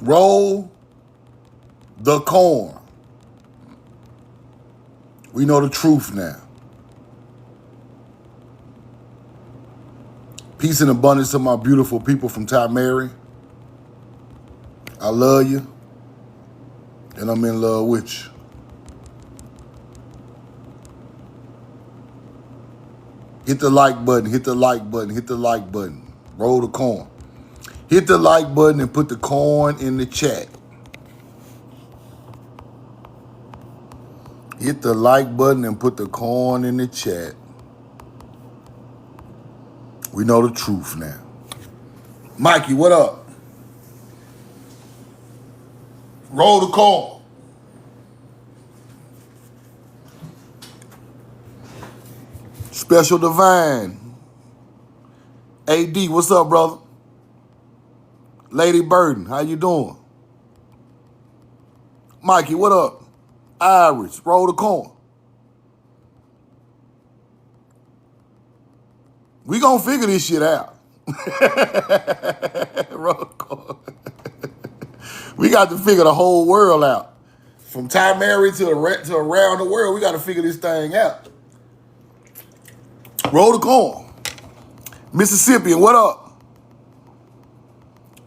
Roll the corn. We know the truth now. Peace and abundance to my beautiful people from Ty Mary. I love you, and I'm in love with you. Hit the like button, hit the like button, hit the like button. Roll the corn. Hit the like button and put the corn in the chat. Hit the like button and put the corn in the chat. We know the truth now. Mikey, what up? Roll the corn. Special Divine. AD, what's up, brother? Lady Burden, how you doing? Mikey, what up? Iris, roll the corn. We gonna figure this shit out. Roll the corn. We got to figure the whole world out. From Ty Mary to around the world, we got to figure this thing out. Roll the corn. Mississippian, what up?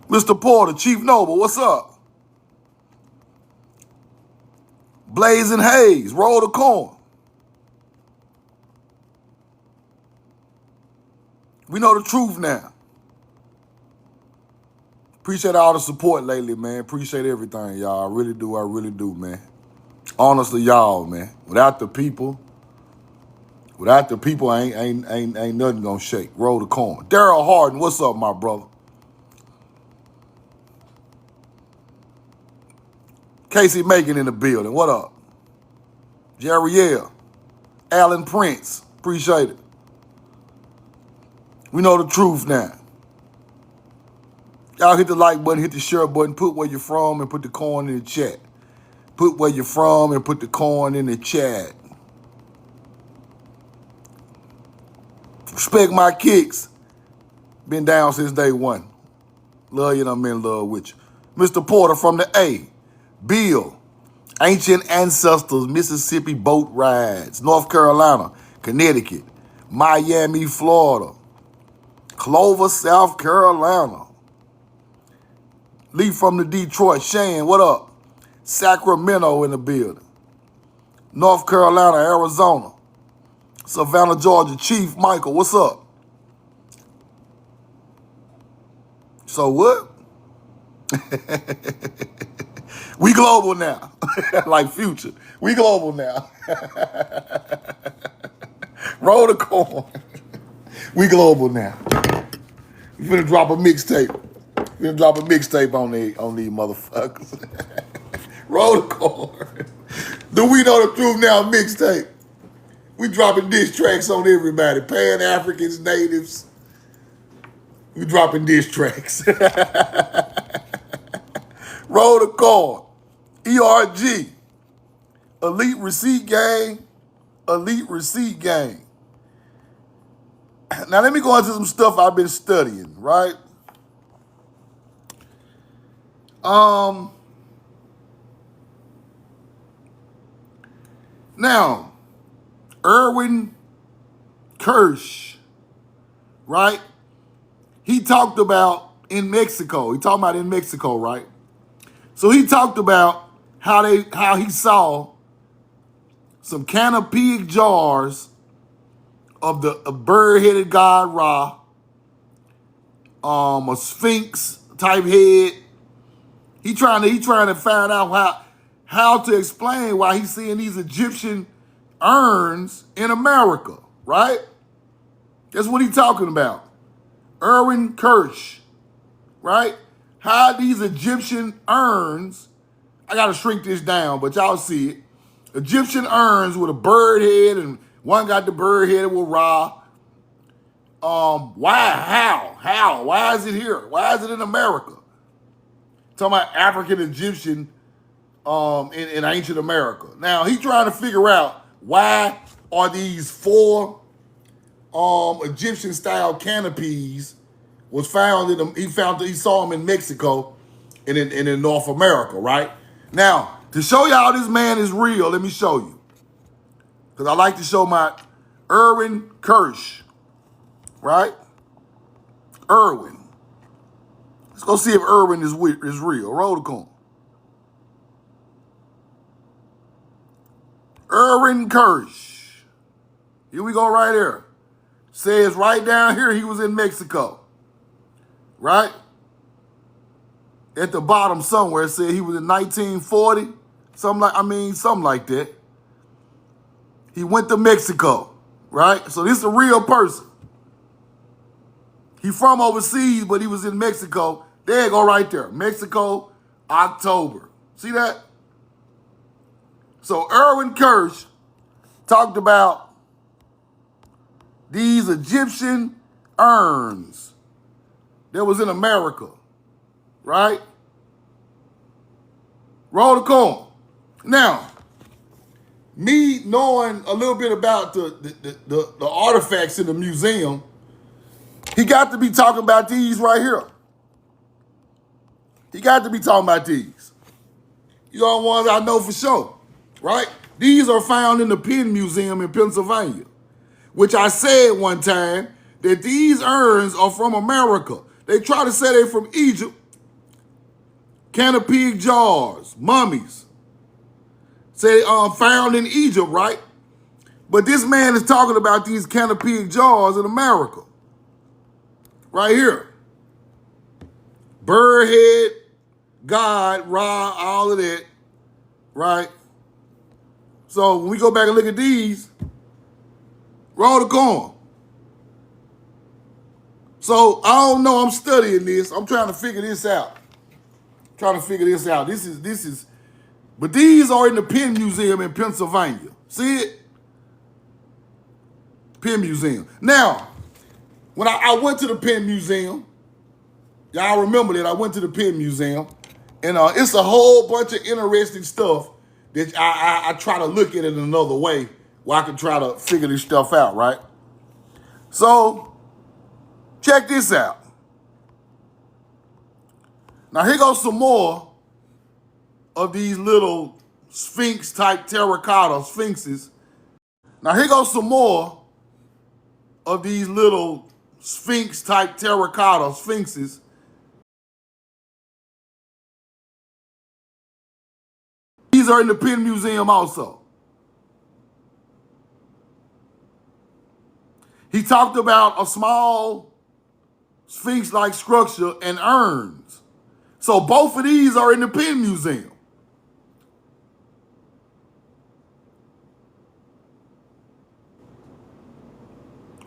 Mr. Porter, Chief Noble, what's up? Blazing Hayes, roll the corn. We know the truth now. Appreciate all the support lately, man. Appreciate everything, y'all. I really do, man. Honestly, y'all, man. Without the people, ain't nothing gonna shake. Roll the corn. Daryl Harden, what's up, my brother? Casey Macon in the building. What up? Jerriel. Alan Prince. Appreciate it. We know the truth now. Y'all hit the like button, hit the share button, put where you're from and put the corn in the chat. Put where you're from and put the corn in the chat. Respect my kicks. Been down since day one. Love you and I'm in love with you. Mr. Porter from the A. Bill. Ancient Ancestors, Mississippi Boat Rides. North Carolina, Connecticut. Miami, Florida. Clover, South Carolina. Lee from the Detroit. Shane, what up? Sacramento in the building. North Carolina, Arizona. Savannah, Georgia. Chief Michael, what's up? So what? We global now. Like Future. We global now. Roll the corn. We global now. We finna drop a mixtape. We finna drop a mixtape on these motherfuckers. Roll the corn. Do we know the truth now? Mixtape. We dropping diss tracks on everybody. Pan-Africans, natives. We dropping diss tracks. Roll the corn. ERG. Elite Receipt Gang. Elite Receipt Gang. Now let me go into some stuff I've been studying, right? Now, Erwin Kirsch, right? He talked about in Mexico. He talked about in Mexico, right? So he talked about how he saw some canopy jars of the bird-headed god Ra, a sphinx type head. He trying to find out how to explain why he's seeing these Egyptian urns in America, right? That's what he's talking about. Erwin Kirsch, right? How these Egyptian urns, I gotta shrink this down, but y'all see it. Egyptian urns with a bird head, and one got the bird head with Ra. Why? How? Why is it here? Why is it in America? Talking about African Egyptian in ancient America. Now he trying to figure out why are these four Egyptian style canopies was found in them. He saw them in Mexico, in North America, right? Now, to show y'all this man is real, let me show you. Because I like to show my Erwin Kirsch, right? Erwin. Let's go see if Erwin is real. Roll the coin. Erwin Kirsch. Here we go right here. Says right down here he was in Mexico. Right? At the bottom somewhere it said he was in 1940. Something like that. He went to Mexico. Right? So this is a real person. He from overseas, but he was in Mexico. There you go right there. Mexico, October. See that? So Erwin Kirsch talked about these Egyptian urns that was in America, right? Roll the coin. Now, me knowing a little bit about the artifacts in the museum, he got to be talking about these right here. He got to be talking about these. You know the ones I know for sure, right? These are found in the Penn Museum in Pennsylvania, which I said one time that these urns are from America. They try to say they're from Egypt. Can of pig jars, mummies. Say found in Egypt, right? But this man is talking about these can of pig jars in America. Right here. Bird head, God, Ra, all of that, right? So when we go back and look at these, roll the coin. So I don't know, I'm studying this. I'm trying to figure this out. This is, but these are in the Penn Museum in Pennsylvania. See it? Penn Museum. Now, when I went to the Penn Museum, y'all remember that I went to the Penn Museum, and it's a whole bunch of interesting stuff that I try to look at it another way where I can try to figure this stuff out, right? So, check this out. Now, here goes some more of these little Sphinx-type terracotta sphinxes. Now, here goes some more of these little Sphinx-type terracotta sphinxes. These are in the Penn Museum also. He talked about a small Sphinx-like structure and urns. So both of these are in the Penn Museum.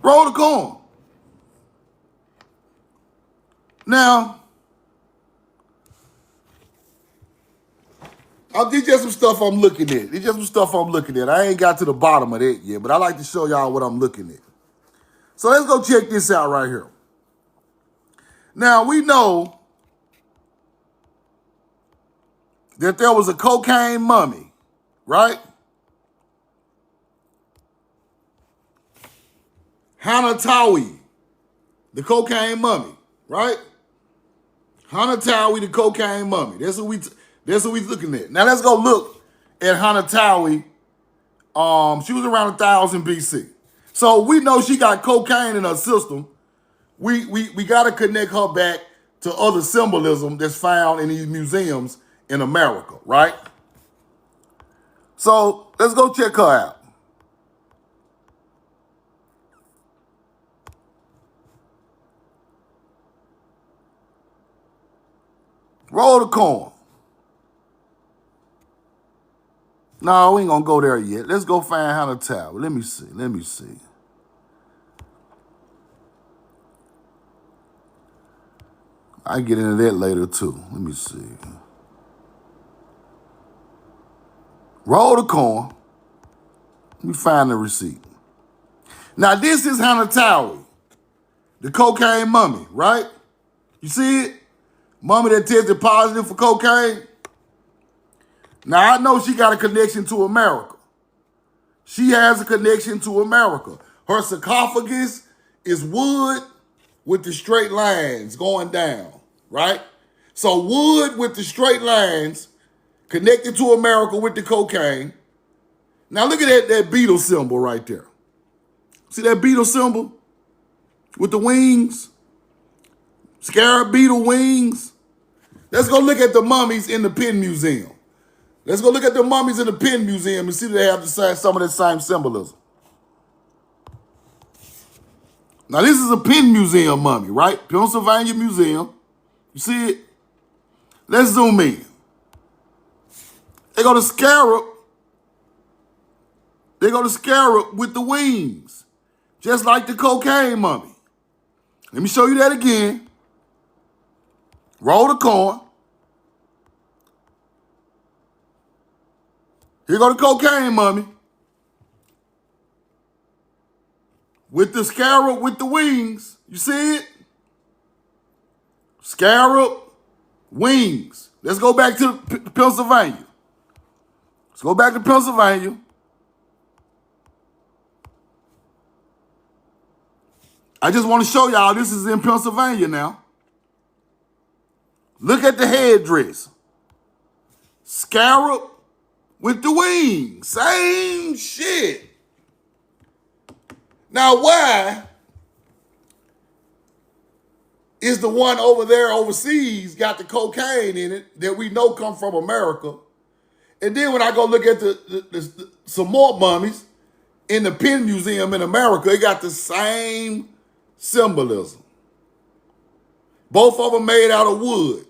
Roll the coin. Now, these just some stuff I'm looking at. I ain't got to the bottom of that yet, but I like to show y'all what I'm looking at. So let's go check this out right here. Now, we know that there was a cocaine mummy, right? Hanatawi, the cocaine mummy, right? Hanatawi, the cocaine mummy. That's what we looking at. Now let's go look at Hanatawi. She was around 1000 BC. So we know she got cocaine in her system. We got to connect her back to other symbolism that's found in these museums in America, right? So let's go check her out. Roll the coin. No, we ain't gonna go there yet. Let's go find Hanatawi. Let me see. I get into that later too. Let me see. Roll the coin. Let me find the receipt. Now this is Hanatawi, the cocaine mummy, right? You see it? Mummy that tested positive for cocaine. Now, I know she got a connection to America. She has a connection to America. Her sarcophagus is wood with the straight lines going down, right? So wood with the straight lines connected to America with the cocaine. Now look at that beetle symbol right there. See that beetle symbol with the wings? Scarab beetle wings. Let's go look at the mummies in the Penn Museum. Let's go look at the mummies in the Penn Museum and see if they have some of the same symbolism. Now this is a Penn Museum mummy, right? Pennsylvania Museum. You see it? Let's zoom in. They go to scarab. They go to scarab with the wings, just like the cocaine mummy. Let me show you that again. Roll the coin. Here go the cocaine mummy. With the scarab with the wings. You see it? Scarab, wings. Let's go back to Pennsylvania. Let's go back to Pennsylvania. I just want to show y'all this is in Pennsylvania now. Look at the headdress. Scarab with the wings. Same shit. Now, why is the one over there overseas got the cocaine in it that we know come from America? And then when I go look at some more mummies in the Penn Museum in America, it got the same symbolism. Both of them made out of wood.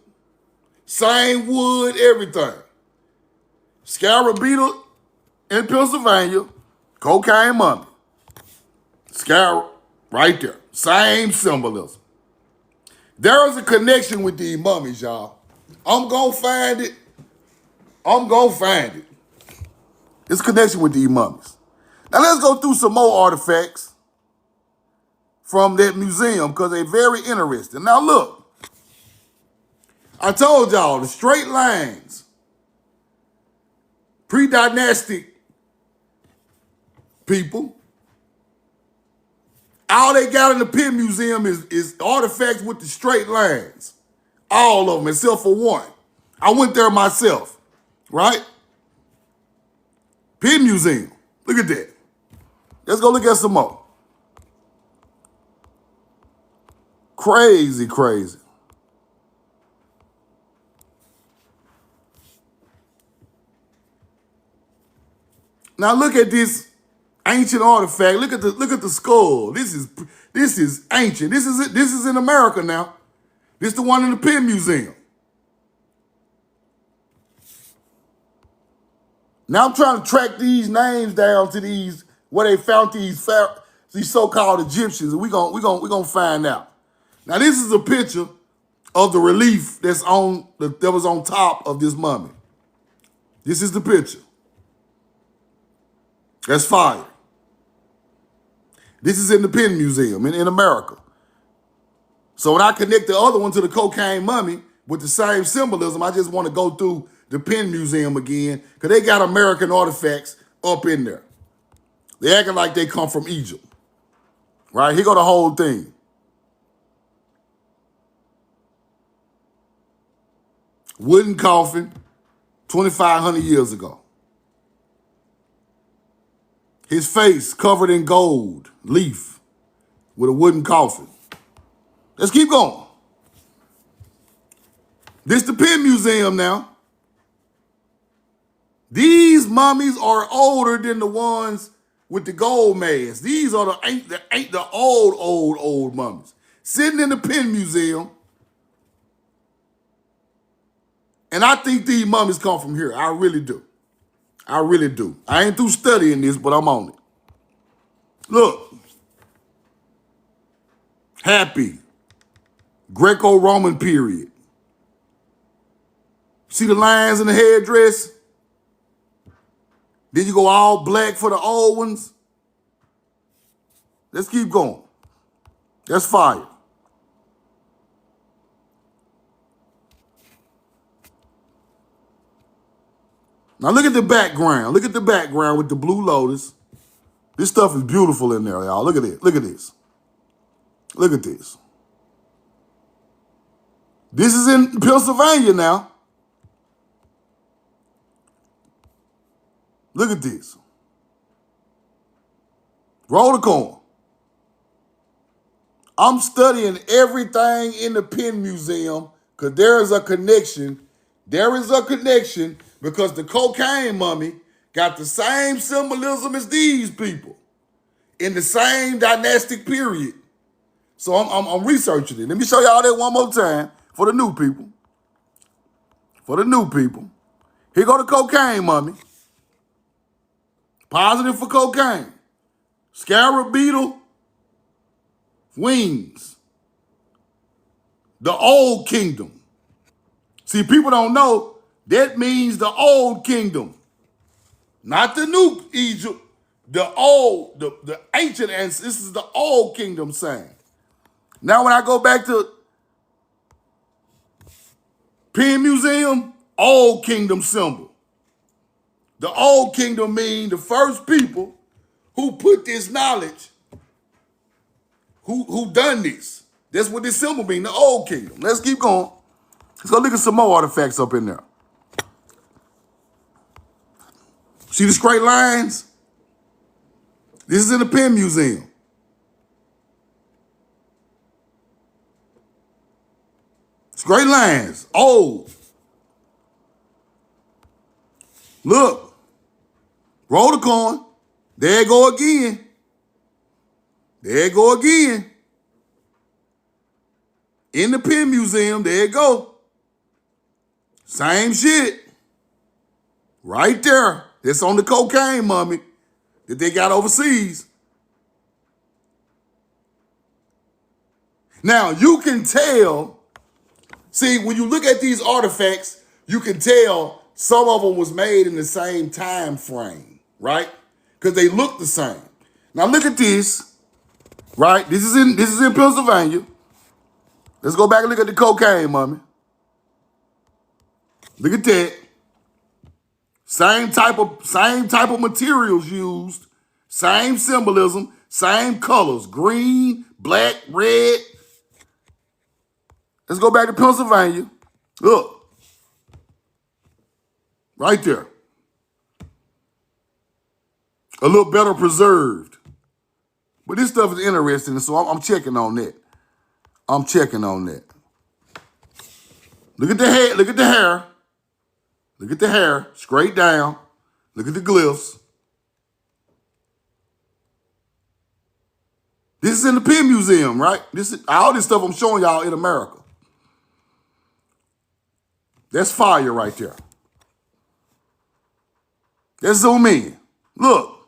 Same wood, everything. Scarab beetle in Pennsylvania, cocaine mummy. Scarab right there. Same symbolism. There is a connection with these mummies, y'all. I'm going to find it. I'm going to find it. It's a connection with these mummies. Now let's go through some more artifacts from that museum because they're very interesting. Now look, I told y'all the straight lines, pre-dynastic people, all they got in the Penn Museum is artifacts with the straight lines. All of them, except for one. I went there myself, right? Penn Museum. Look at that. Let's go look at some more. Crazy, crazy. Now look at this ancient artifact. Look at the skull. This is ancient. This is in America now. This is the one in the Penn Museum. Now I'm trying to track these names down to these where they found these so-called Egyptians, and we're gonna find out. Now this is a picture of the relief that was on top of this mummy. This is the picture. That's fire. This is in the Penn Museum in America. So when I connect the other one to the cocaine mummy with the same symbolism, I just want to go through the Penn Museum again because they got American artifacts up in there. They acting like they come from Egypt. Right? Here go the whole thing. Wooden coffin, 2,500 years ago. His face covered in gold leaf with a wooden coffin. Let's keep going. This the Penn Museum now. These mummies are older than the ones with the gold mask. These are the old mummies. Sitting in the Penn Museum. And I think these mummies come from here. I really do. I really do. I ain't through studying this, but I'm on it. Look. Happy. Greco-Roman period. See the lines in the headdress? Then you go all black for the old ones. Let's keep going. That's fire. Now look at the background. Look at the background with the blue lotus. This stuff is beautiful in there, y'all. Look at it. Look at this. Look at this. This is in Pennsylvania now. Look at this. Roll the coin. I'm studying everything in the Penn Museum because there is a connection. There is a connection because the cocaine mummy got the same symbolism as these people in the same dynastic period. So I'm researching it. Let me show y'all that one more time for the new people. For the new people. Here go the cocaine mummy. Positive for cocaine. Scarab beetle. Wings. The old kingdom. See, people don't know that means the old kingdom. Not the new Egypt. The old, the ancient ancestors. This is the old kingdom saying. Now when I go back to Penn Museum, old kingdom symbol. The old kingdom mean the first people who put this knowledge, who done this. That's what this symbol mean, the old kingdom. Let's keep going. Let's go look at some more artifacts up in there. See the straight lines? This is in the Penn Museum. Straight lines, old. Look, roll the coin. There it go again. There it go again. In the Penn Museum, there it go. Same shit. Right there. That's on the cocaine mummy that they got overseas. Now, you can tell, see, when you look at these artifacts, you can tell some of them was made in the same time frame, right? Because they look the same. Now look at this, right? This is in Pennsylvania. Let's go back and look at the cocaine mummy. Look at that. Same type of materials used, same symbolism, same colors, green, black, red. Let's go back to Pennsylvania. Look. Right there. A little better preserved. But this stuff is interesting, so I'm checking on that. I'm checking on that. Look at the head, look at the hair. Look at the hair, straight down. Look at the glyphs. This is in the Penn Museum, right? All this stuff I'm showing y'all in America. That's fire right there. Let's zoom in. Look.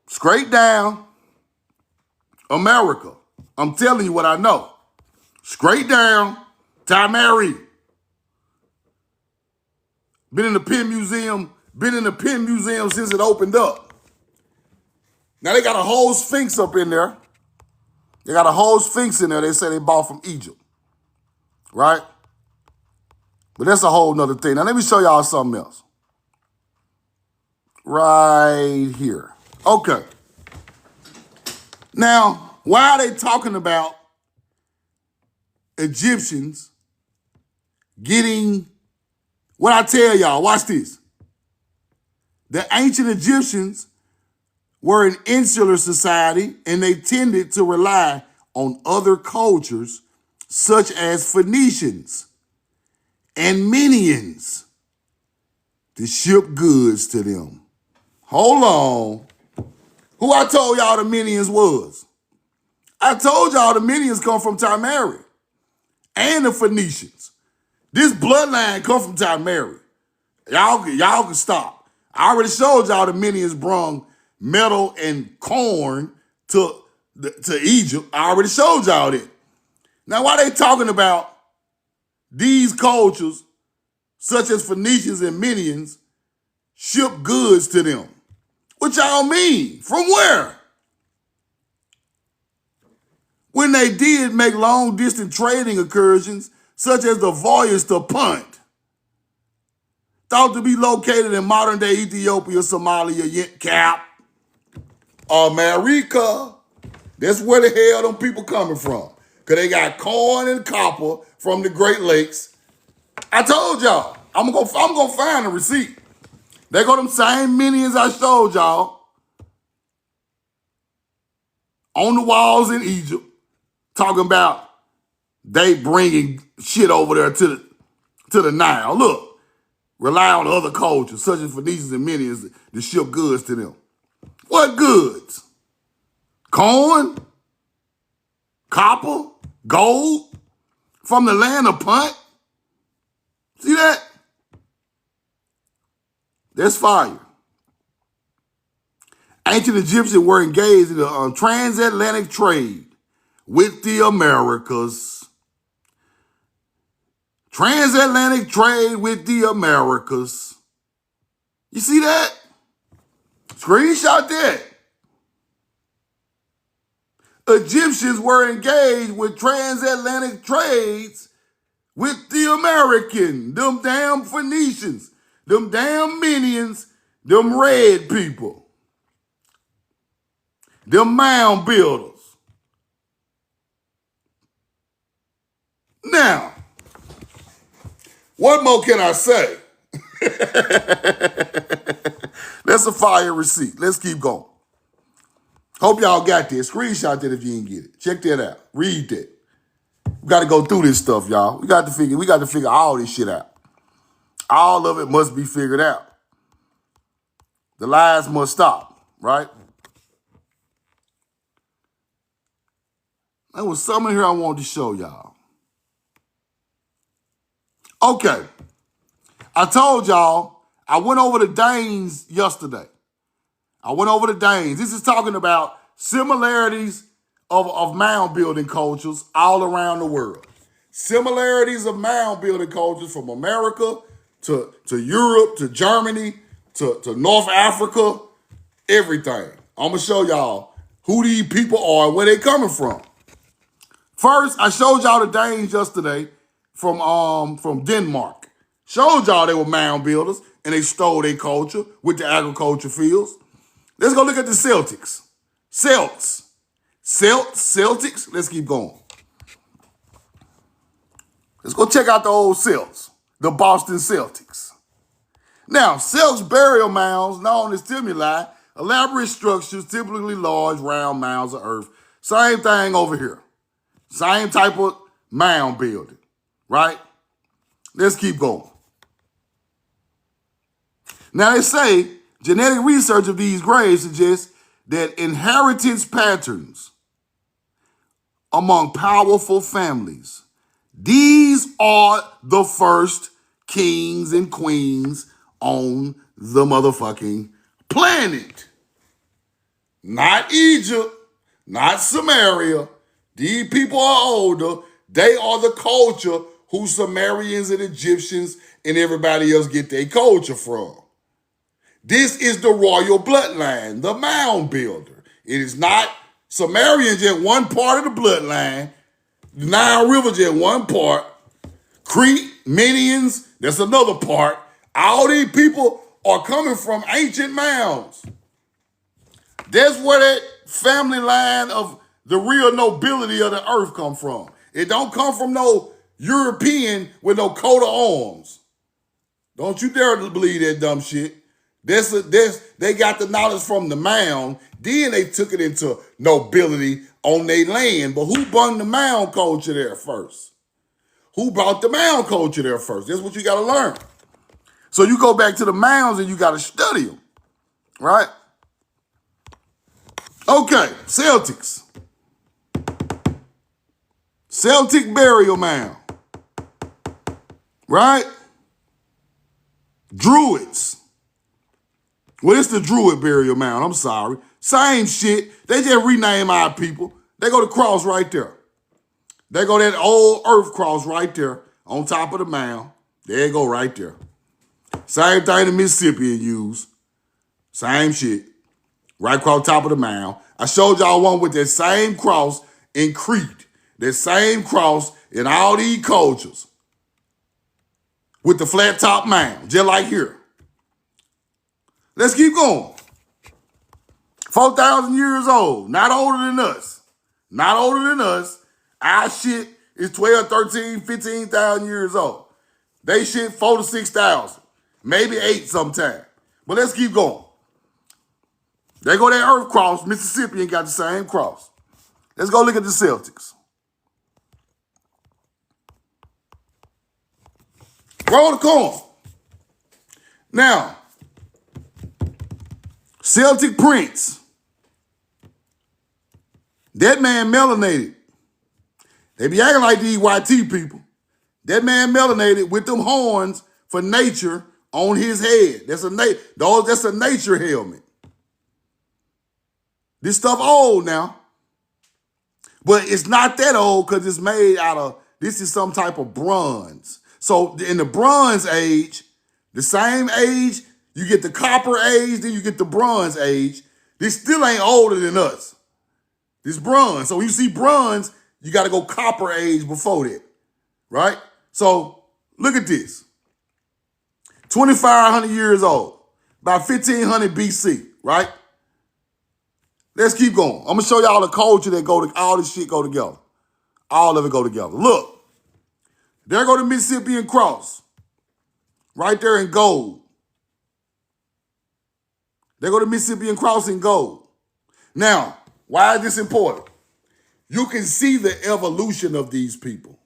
Straight down. America. I'm telling you what I know. Straight down. Tamari. Been in the Penn Museum since it opened up. Now they got a whole Sphinx up in there. They got a whole Sphinx in there they say they bought from Egypt. Right? But that's a whole nother thing. Now let me show y'all something else. Right here. Okay. Now, why are they talking about Egyptians getting, what I tell y'all, watch this. The ancient Egyptians were an insular society and they tended to rely on other cultures such as Phoenicians and Minions to ship goods to them. Hold on. Who I told y'all the Minions was? I told y'all the Minions come from Timari and the Phoenicians. This bloodline come from Timari. Y'all can stop. I already showed y'all the Minions brung metal and corn to Egypt. I already showed y'all that. Now, why they talking about these cultures, such as Phoenicians and Minions, ship goods to them? What y'all mean? From where? When they did make long-distance trading incursions, such as the voyage to Punt, thought to be located in modern-day Ethiopia, Somalia, Cap, America. That's where the hell them people coming from. because they got corn and copper from the Great Lakes. I told y'all, I'm gonna find a receipt. They go them same minions I showed y'all on the walls in Egypt, talking about they bringing shit over there to the Nile. Look, rely on other cultures, such as Phoenicians and Minions, to ship goods to them. What goods? Corn? Copper? Gold? From the land of Punt? See that? That's fire. Ancient Egyptians were engaged in a transatlantic trade with the Americas. Transatlantic trade with the Americas. You see that? Screenshot that. Egyptians were engaged with transatlantic trades with the American, them damn Phoenicians, them damn minions, them red people, them mound builders. Now, what more can I say? That's a fire receipt. Let's keep going. Hope y'all got this. Screenshot that if you didn't get it. Check that out. Read that. We got to go through this stuff, y'all. We got to figure all this shit out. All of it must be figured out. The lies must stop, right? There was something here I wanted to show y'all. Okay. I told y'all I went over the Danes yesterday. This is talking about similarities of mound building cultures all around the world. Similarities of mound building cultures from America to Europe, to Germany, to North Africa, everything. I'm going to show y'all who these people are and where they coming from. First, I showed y'all the Danes yesterday from Denmark. Showed y'all they were mound builders and they stole their culture with the agriculture fields. Let's go look at the Celtics. Celtics. Let's keep going. Let's go check out the old Celts, the Boston Celtics. Now, Celts burial mounds, known as tumuli, elaborate structures, typically large, round mounds of earth. Same thing over here. Same type of mound building, right? Let's keep going. Now, they say genetic research of these graves suggests that inheritance patterns among powerful families. These are the first kings and queens on the motherfucking planet. Not Egypt, not Samaria. These people are older. They are the culture who Sumerians and Egyptians and everybody else get their culture from. This is the royal bloodline, the mound builder. It is not Sumerians just one part of the bloodline. The Nile River just one part. Crete, Minions, that's another part. All these people are coming from ancient mounds. That's where that family line of the real nobility of the earth come from. It don't come from no European with no coat of arms. Don't you dare believe that dumb shit. They got the knowledge from the mound, then they took it into nobility on their land. But who brought the mound culture there first? Who brought the mound culture there first? That's what you got to learn. So you go back to the mounds and you got to study them, right? Okay, Celtics. Celtic burial mound, right? Druids. Well, it's the Druid burial mound. I'm sorry. Same shit. They just rename our people. They go to cross right there. They go that old earth cross right there on top of the mound. There you go right there. Same thing the Mississippian use. Same shit. Right across top of the mound. I showed y'all one with that same cross in Crete. That same cross in all these cultures. With the flat top mound. Just like here. Let's keep going. 4,000 years old. Not older than us. Not older than us. Our shit is 12, 13, 15,000 years old. They shit 4 to 6,000. Maybe 8 sometime. But let's keep going. They go that Earth cross. Mississippi ain't got the same cross. Let's go look at the Celtics. Roll the coin. Now, Celtic Prince. That man melanated. They be acting like these YT people. That man melanated with them horns for nature on his head. That's a nature helmet. This stuff old now. But it's not that old because it's made out of, this is some type of bronze. So in the Bronze Age, the same age, you get the Copper Age, then you get the Bronze Age. This still ain't older than us. This bronze. So when you see bronze, you got to go Copper Age before that, right? So look at this. 2,500 years old, about 1,500 BC, right? Let's keep going. I'm going to show y'all the culture that all this shit go together. All of it go together. Look, there go the Mississippian cross. Right there in gold. There go the Mississippian cross in gold. Now, why is this important? You can see the evolution of these people,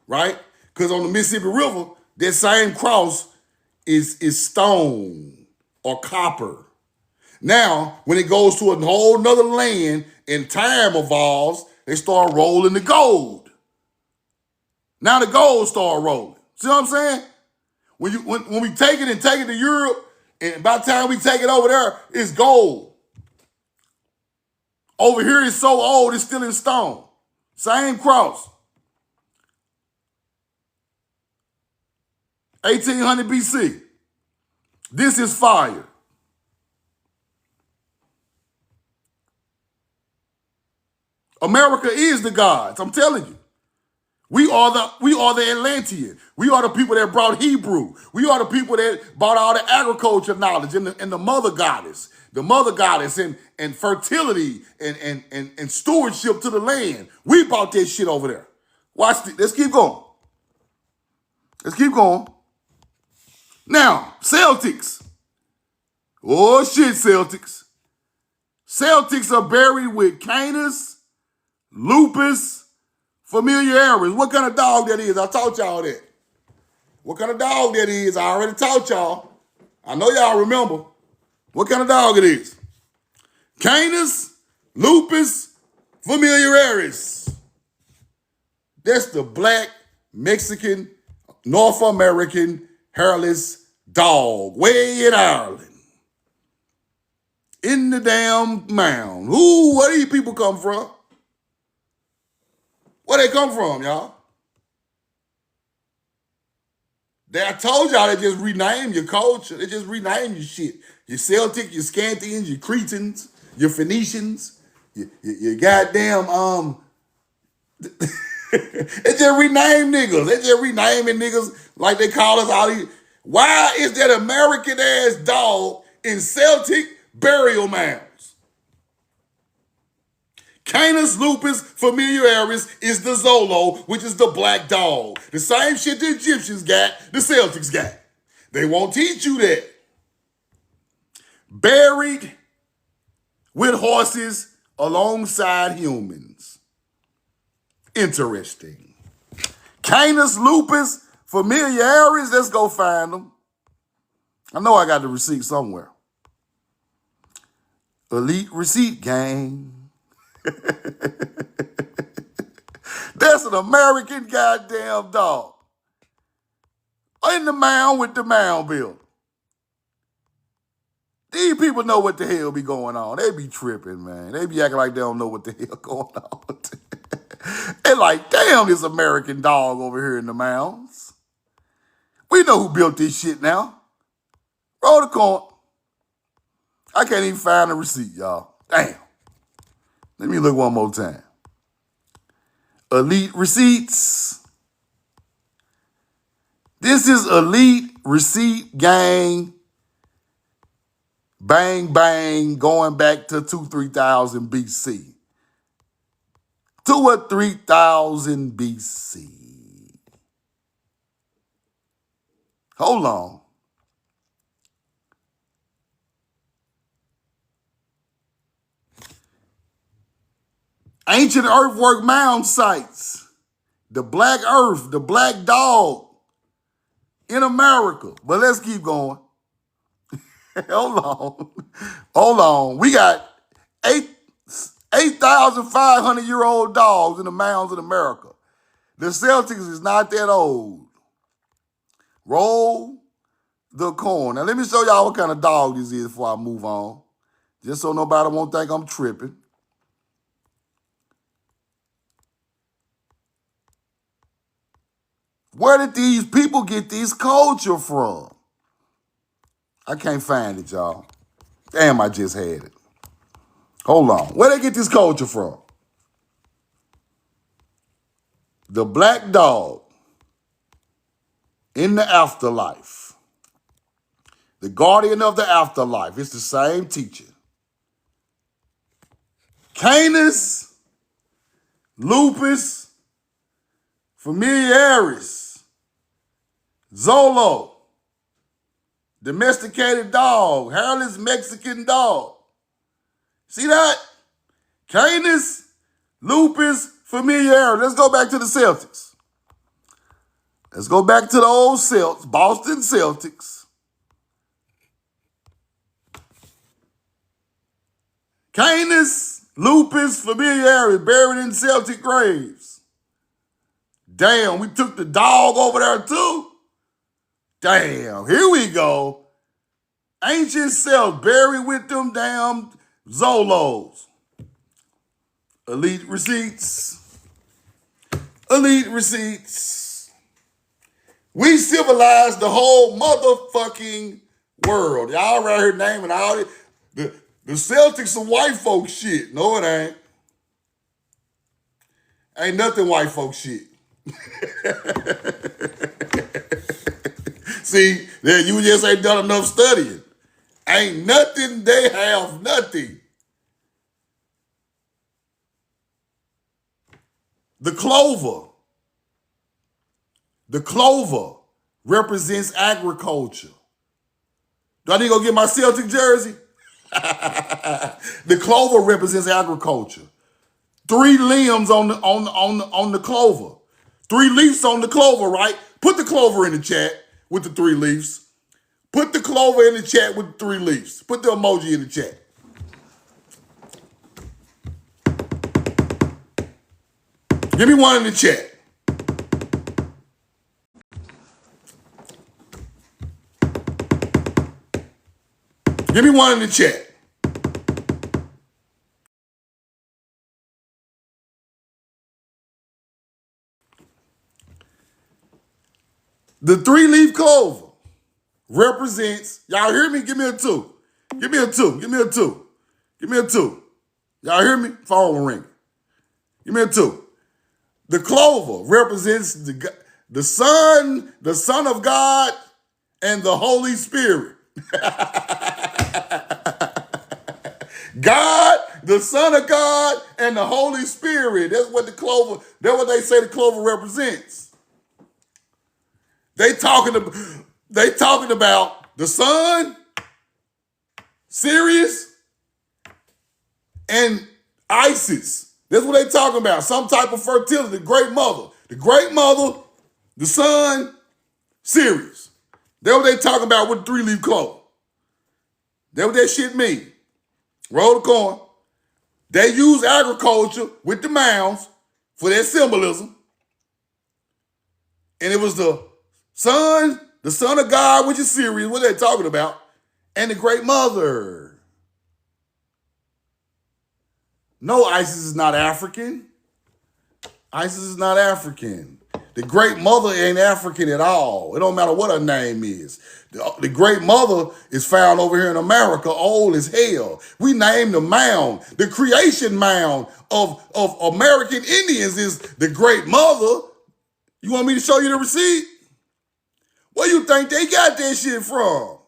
right? Because on the Mississippi River, that same cross is stone or copper. Now, when it goes to a whole nother land and time evolves, they start rolling the gold. Now the gold start rolling. See what I'm saying? When we take it to Europe, and by the time we take it over there, it's gold. Over here, it's so old, it's still in stone. Same cross. 1800 BC. This is fire. America is the gods, I'm telling you. We are the Atlantean. We are the people that brought Hebrew. We are the people that brought all the agriculture knowledge and the mother goddess. The mother goddess and fertility and stewardship to the land. We brought that shit over there. Watch this. Let's keep going. Let's keep going. Now, Celtics. Oh shit, Celtics. Celtics are buried with Canis, Lupus, Familiaris. What kind of dog that is? I taught y'all that. What kind of dog that is? I already taught y'all. I know y'all remember. What kind of dog it is? Canis, Lupus, Familiaris. That's the black, Mexican, North American, hairless dog way in Ireland. In the damn mound. Where these people come from? Where they come from, y'all? I told y'all they just rename your culture. They just rename your shit. Your Celtic, your Scythians, your Cretans, your Phoenicians, your goddamn, they just rename niggas. They just renaming niggas like they call us all these. Why is that American ass dog in Celtic burial mounds? Canis lupus familiaris is the Zolo, which is the black dog. The same shit the Egyptians got, the Celtics got. They won't teach you that. Buried with horses alongside humans. Interesting. Canis lupus familiaris, let's go find them. I know I got the receipt somewhere. Elite receipt gang. That's an American goddamn dog. In the mound with the mound builder. These people know what the hell be going on. They be tripping, man. They be acting like they don't know what the hell going on. They like, damn, this American dog over here in the mounds. We know who built this shit now. Roll the coin. I can't even find the receipt, y'all. Damn. Let me look one more time. Elite receipts. This is elite receipt gang. Bang, bang, going back to 2,000-3,000 BC. 2 or 3,000 BC. Hold on. Ancient earthwork mound sites. The black earth, the black dog in America. But let's keep going. Hold on. Hold on. We got 8,500-year-old dogs in the mounds in America. The Celtics is not that old. Roll the corn. Now, let me show y'all what kind of dog this is before I move on. Just so nobody won't think I'm tripping. Where did these people get this culture from? I can't find it, y'all. Damn, I just had it. Hold on. Where they get this culture from? The black dog in the afterlife. The guardian of the afterlife. It's the same teacher. Canis lupus familiaris. Zolo. Domesticated dog. Hairless Mexican dog. See that? Canis lupus familiaris. Let's go back to the Celtics. Let's go back to the old Celtics. Boston Celtics. Canis lupus familiaris buried in Celtic graves. Damn, we took the dog over there too? Damn, here we go. Ancient Celts buried with them damn Zolos. Elite receipts. Elite receipts. We civilized the whole motherfucking world. Y'all right here naming all it. The Celtics some white folk shit. No, it ain't. Ain't nothing white folk shit. See, you just ain't done enough studying. Ain't nothing, they have nothing. The clover represents agriculture. Do I need to go get my Celtic jersey? The clover represents agriculture. 3 limbs on the clover. 3 leaves on the clover, right? Put the clover in the chat with the 3 leaves. Put the clover in the chat with the 3 leaves. Put the emoji in the chat. Give me one in the chat. Give me one in the chat. The 3-leaf clover represents, y'all hear me? Give me a 2. Give me a 2. Give me a 2. Give me a 2. Y'all hear me? Phone will ring. Give me a 2. The clover represents the Son of God, and the Holy Spirit. God, the Son of God, and the Holy Spirit. That's what they say the clover represents. They talking about the Son, Sirius, and Isis. That's what they talking about. Some type of fertility, the great mother. The great mother, the Son, Sirius. That's what they talking about with the 3-leaf clover. That's what that shit mean. Roll the coin. They use agriculture with the mounds for their symbolism. And it was the Son of God, which is Sirius, what they talking about, and the great mother. No, Isis is not African. Isis is not African. The great mother ain't African at all. It don't matter what her name is. The great mother is found over here in America, old as hell. We named the mound. The creation mound of American Indians is the great mother. You want me to show you the receipt? Where you think they got that shit from?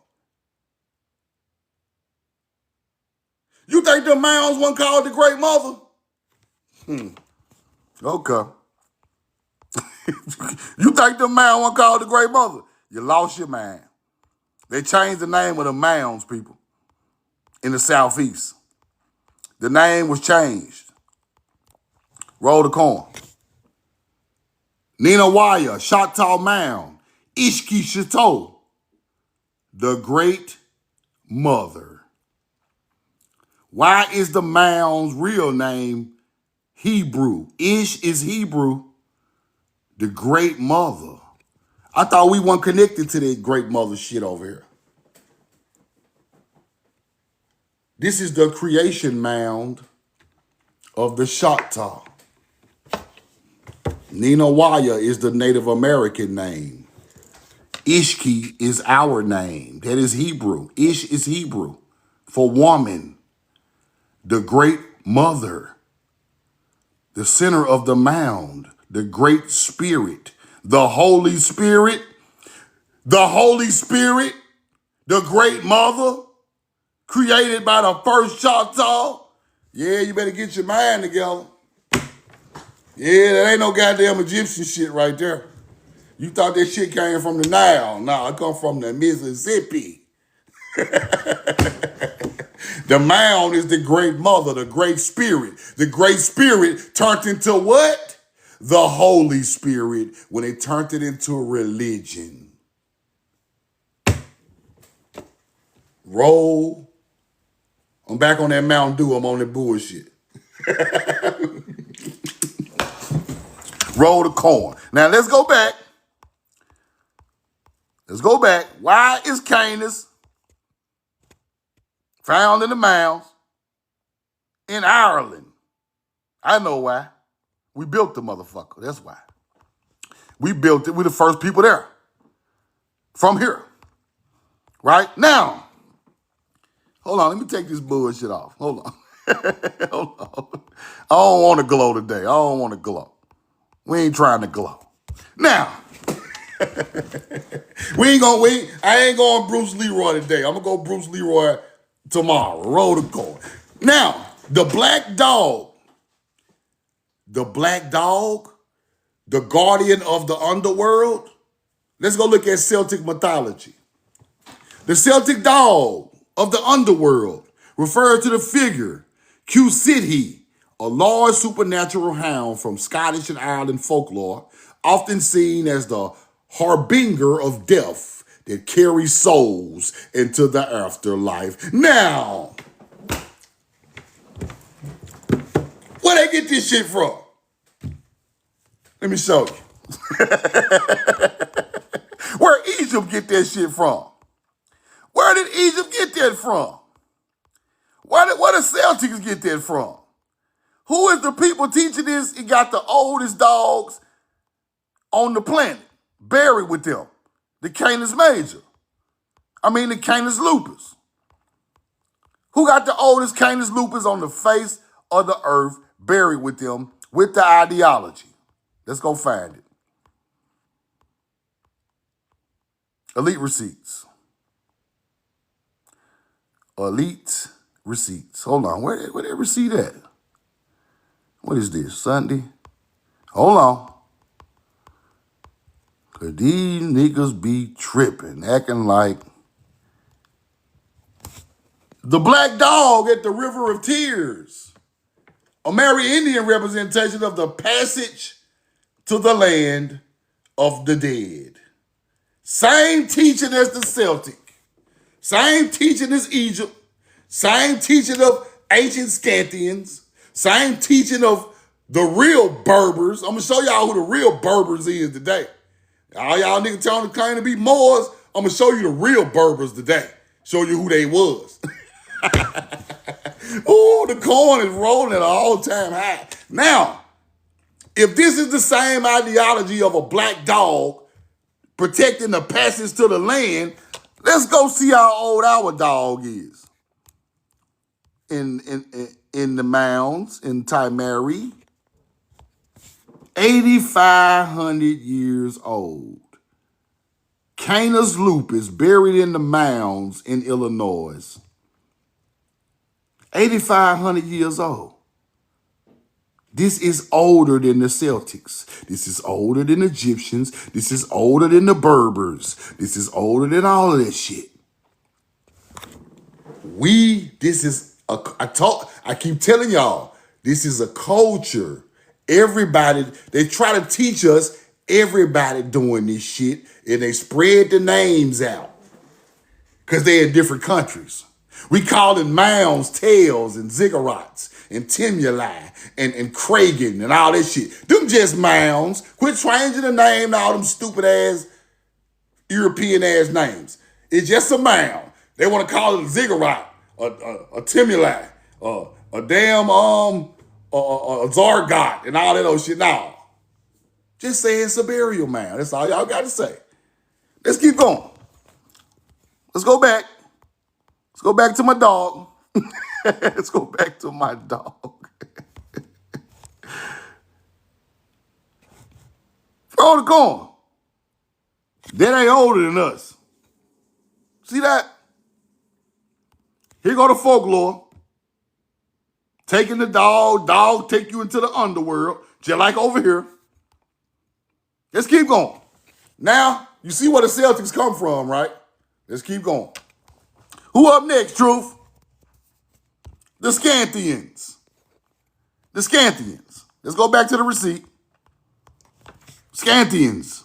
You think the mounds wasn't called the great mother? Okay. You think the mound one called the Great Mother? You lost your mind. They changed the name of the mounds, people, in the Southeast. The name was changed. Roll the corn. Nina Waya, Choctaw Mound, Ishki Chateau, the Great Mother. Why is the mound's real name Hebrew? Ish is Hebrew, the Great Mother. I thought we weren't connected to that Great Mother shit over here. This is the creation mound of the Choctaw. Nina Waya is the Native American name. Ishki is our name. That is Hebrew. Ish is Hebrew for woman. The Great Mother. The center of the mound. The Great Spirit. The Holy Spirit. The Holy Spirit. The Great Mother. Created by the first Choctaw. Yeah, you better get your mind together. Yeah, that ain't no goddamn Egyptian shit right there. You thought that shit came from the Nile. No, it come from the Mississippi. The mound is the Great Mother, the Great Spirit. The Great Spirit turned into what? The Holy Spirit when it turned it into a religion. Roll. I'm back on that Mountain Dew. I'm on that bullshit. Roll the corn. Now let's go back. Let's go back. Why is Canis found in the mounds in Ireland? I know why. We built the motherfucker. That's why. We built it. We're the first people there. From here. Right? Now, hold on. Let me take this bullshit off. Hold on. Hold on. I don't want to glow today. I don't want to glow. We ain't trying to glow. Now, I ain't going Bruce Leroy today. I'm going to go Bruce Leroy tomorrow. Roll the corn. Now, the black dog, the guardian of the underworld. Let's go look at Celtic mythology. The Celtic dog of the underworld refers to the figure Cú, a large supernatural hound from Scottish and Ireland folklore, often seen as the harbinger of death that carries souls into the afterlife. Now, where they get this shit from? Let me show you. Where Egypt get that shit from? Where did Egypt get that from? Where did Celtics get that from? Who is the people teaching this? It got the oldest dogs on the planet buried with them. The Canis Major. The Canis Lupus. Who got the oldest Canis Lupus on the face of the earth buried with them with the ideology? Let's go find it. Elite receipts. Elite receipts. Hold on. Where that receipt at? What is this? Sunday? Hold on. Cause these niggas be tripping, acting like the black dog at the River of Tears. A Amerindian representation of the passage to the land of the dead. Same teaching as the Celtic. Same teaching as Egypt. Same teaching of ancient Scythians. Same teaching of the real Berbers. I'm going to show y'all who the real Berbers is today. All y'all niggas trying to claim to be Moors, I'm going to show you the real Berbers today. Show you who they was. Oh, the corn is rolling at an all-time high. Now, if this is the same ideology of a black dog protecting the passage to the land, let's go see how old our dog is. In the mounds, in Timeri, 8,500 years old. Canis lupus buried in the mounds in Illinois. 8,500 years old. This is older than the Celtics. This is older than the Egyptians. This is older than the Berbers. This is older than all of that shit. I keep telling y'all, this is a culture. Everybody, they try to teach us everybody doing this shit, and they spread the names out because they're in different countries. We call it Mounds, tails, and ziggurats, and Timuli, and Kragan, and all that shit. Them just Mounds. Quit changing the name to all them stupid ass European ass names. It's just a mound. They want to call it a ziggurat, a Timuli, a damn a Zargot, and all that old shit. No, just say it's a burial mound. That's all y'all got to say. Let's keep going. Let's go back. Let's go back to my dog. Let's go back to my dog. Throw the corn. That ain't older than us. See that? Here go the folklore. Taking the dog take you into the underworld, just like over here. Let's keep going. Now, you see where the Celtics come from, right? Let's keep going. Who up next, Truth? The Scythians. The Scythians. Let's go back to the receipt. Scythians.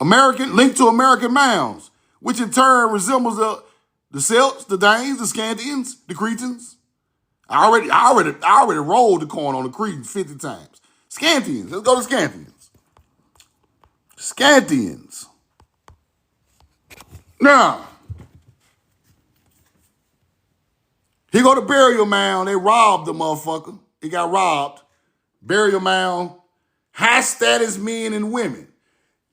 American, linked to American Mounds, which in turn resembles the Celts, the Danes, the Scythians, the Cretans. I already rolled the coin on the Cretans 50 times. Scythians. Let's go to Scythians. Scythians. Now, here go the burial mound. They robbed the motherfucker. He got robbed. Burial mound. High status men and women.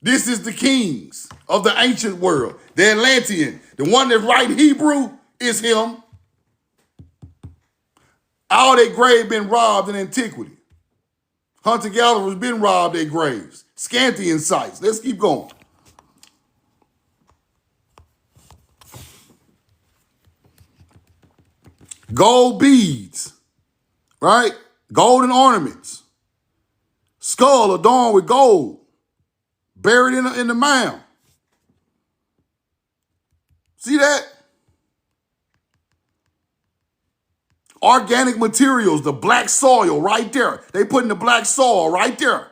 This is the kings of the ancient world. The Atlantean. The one that write Hebrew is him. All their graves been robbed in antiquity. Hunter-gatherers been robbed their graves. Scythian sites. Let's keep going. Gold beads, right? Golden ornaments. Skull adorned with gold. Buried in the mound. See that? Organic materials, the black soil right there. They put in the black soil right there.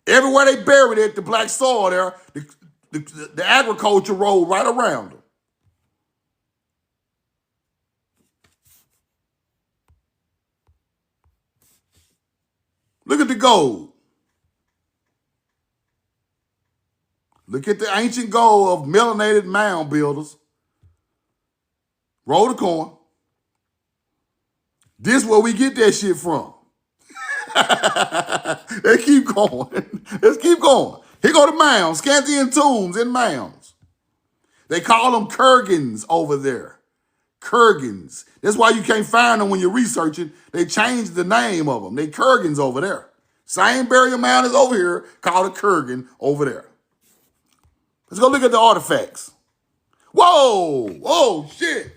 Everywhere they buried it, the black soil there, the agriculture rolled right around them. Look at the gold. Look at the ancient gold of melanated mound builders. Roll the coin. This is where we get that shit from. Let's keep going. Let's keep going. Here go the mounds, Scythian tombs and mounds. They call them kurgans over there. Kurgans. That's why you can't find them when you're researching. They changed the name of them. They kurgans over there. Same burial mound is over here, called a kurgan over there. Let's go look at the artifacts. Whoa! Whoa, shit.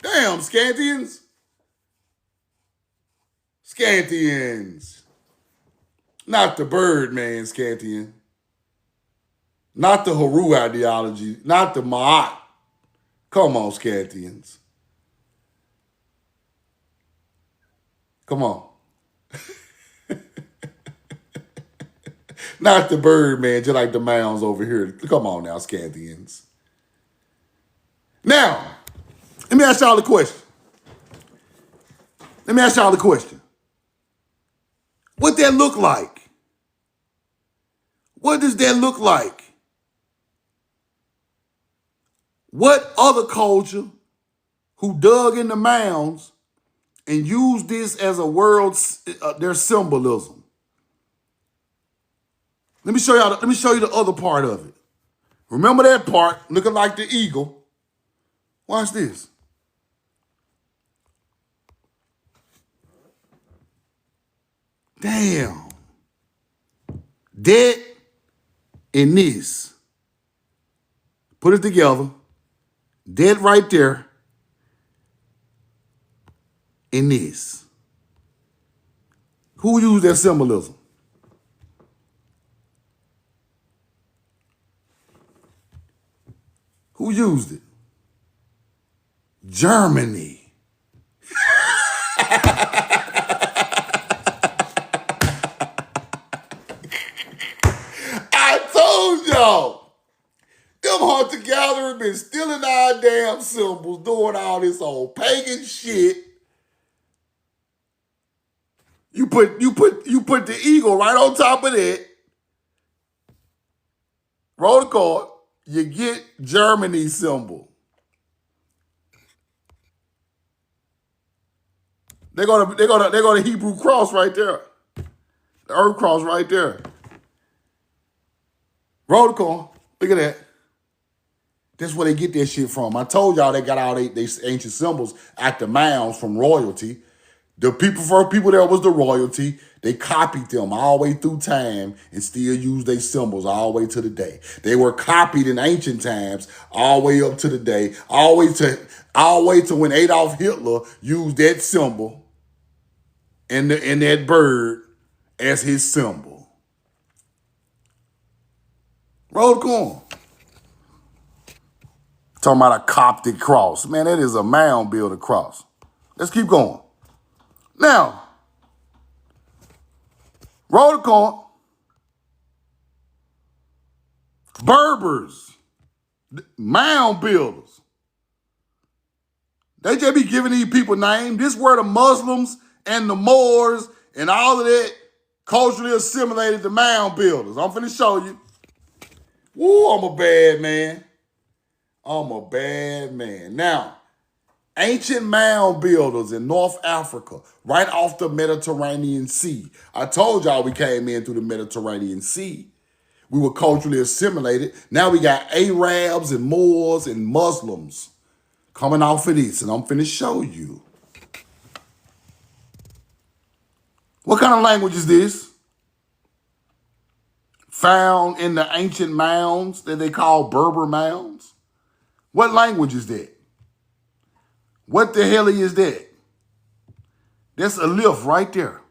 Damn, Scythians. Scythians. Not the Birdman Scythian. Not the Haru ideology. Not the Ma'at. Come on, Scythians. Come on. Not the Birdman, just like the Mounds over here. Come on now, Scythians. Now, let me ask y'all a question. What that look like? What does that look like? What other culture who dug in the mounds and used this as a world, their symbolism? Let me show you the other part of it. Remember that part looking like the eagle? Watch this. Damn. That and this. Put it together. That right there. And this. Who used that symbolism? Who used it? Germany. I told y'all. Them hunter-gatherers been stealing our damn symbols, doing all this old pagan shit. You put the eagle right on top of that. Roll the card. You get Germany's symbol. They're gonna Hebrew cross right there. The earth cross right there. Roll the card. Look at that. That's where they get that shit from. I told y'all they got all they ancient symbols at the Mounds from royalty. The first people there was the royalty. They copied them all the way through time and still use their symbols all the way to the day. They were copied in ancient times all the way up to the day, all the way to when Adolf Hitler used that symbol and that bird as his symbol. Roll the coin. Talking about a Coptic cross. Man, that is a mound builder cross. Let's keep going. Now, roll the coin. Berbers, mound builders. They just be giving these people names. This where the Muslims and the Moors and all of that culturally assimilated the mound builders. I'm finna show you. Woo, I'm a bad man. I'm a bad man. Now, ancient mound builders in North Africa, right off the Mediterranean Sea. I told y'all we came in through the Mediterranean Sea. We were culturally assimilated. Now we got Arabs and Moors and Muslims coming off of this, and I'm finna show you. What kind of language is this? Found in the ancient mounds that they call Berber mounds? What language is that? What the hell is that? That's Aleph right there.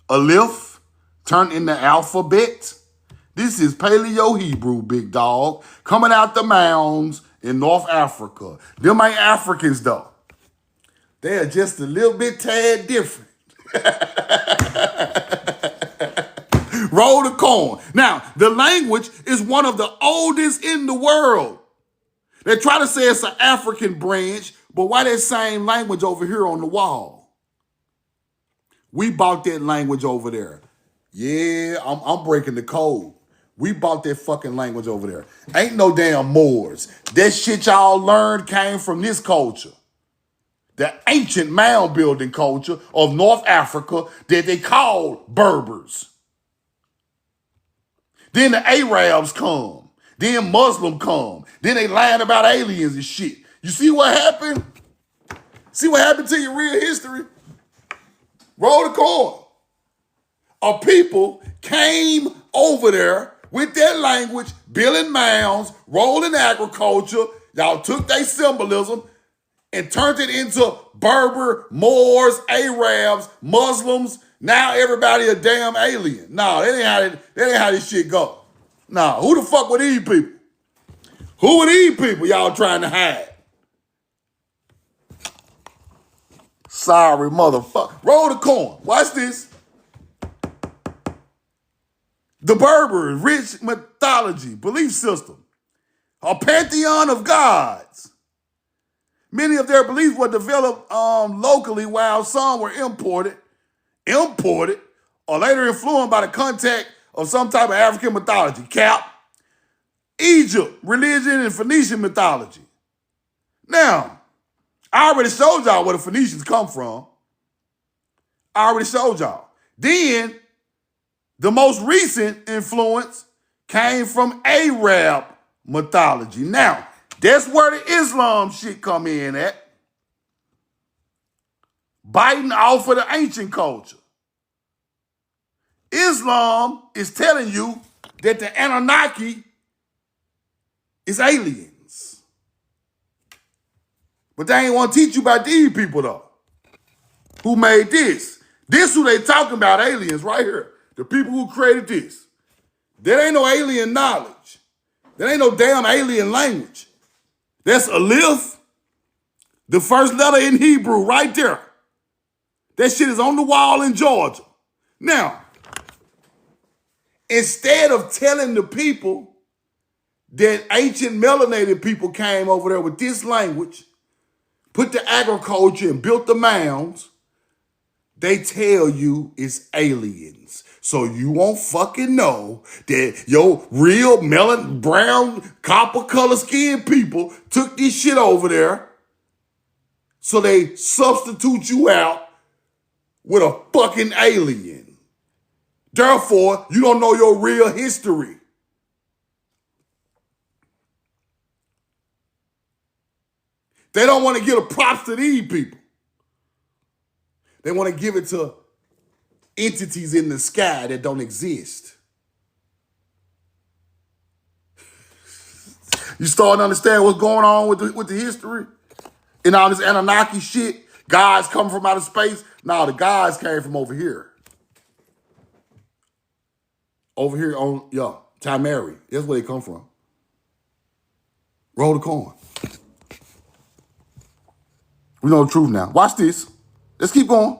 Aleph turned into alphabet. This is Paleo-Hebrew, big dog, coming out the mounds in North Africa. Them ain't Africans, though. They are just a little bit tad different. Roll the coin. Now, the language is one of the oldest in the world. They try to say it's an African branch, but why that same language over here on the wall? We bought that language over there. Yeah, I'm breaking the code. We bought that fucking language over there. Ain't no damn Moors. That shit y'all learned came from this culture. The ancient mound building culture of North Africa that they call Berbers. Then the Arabs come. Then Muslim come. Then they lying about aliens and shit. You see what happened? See what happened to your real history? Roll the coin. A people came over there with their language, building mounds, rolling agriculture. Y'all took their symbolism and turned it into Berber, Moors, Arabs, Muslims. Now everybody a damn alien. No, that ain't how this shit go. Nah, who the fuck were these people? Who are these people y'all trying to hide? Sorry, motherfucker. Roll the coin. Watch this. The Berbers, rich mythology, belief system, a pantheon of gods. Many of their beliefs were developed locally, while some were imported, or later influenced by the contact of some type of African mythology. Cap. Egypt, religion, and Phoenician mythology. Now, I already showed y'all where the Phoenicians come from. I already showed y'all. Then, the most recent influence came from Arab mythology. Now, that's where the Islam shit come in at. Biting off of the ancient culture. Islam is telling you that the Anunnaki is aliens. But they ain't want to teach you about these people, though. Who made this? This who they talking about, aliens, right here. The people who created this. There ain't no alien knowledge. There ain't no damn alien language. That's Aleph, the first letter in Hebrew, right there. That shit is on the wall in Georgia. Now, instead of telling the people that ancient melanated people came over there with this language, put the agriculture and built the mounds, they tell you it's aliens. So you won't fucking know that your real melon, brown, copper color skinned people took this shit over there. So they substitute you out with a fucking alien. Therefore, you don't know your real history. They don't want to give a props to these people. They want to give it to entities in the sky that don't exist. You starting to understand what's going on with the history? And all this Anunnaki shit, gods come from outer space. No, the gods came from over here. Over here on, Tamari. That's where they come from. Roll the coin. We know the truth now. Watch this. Let's keep going.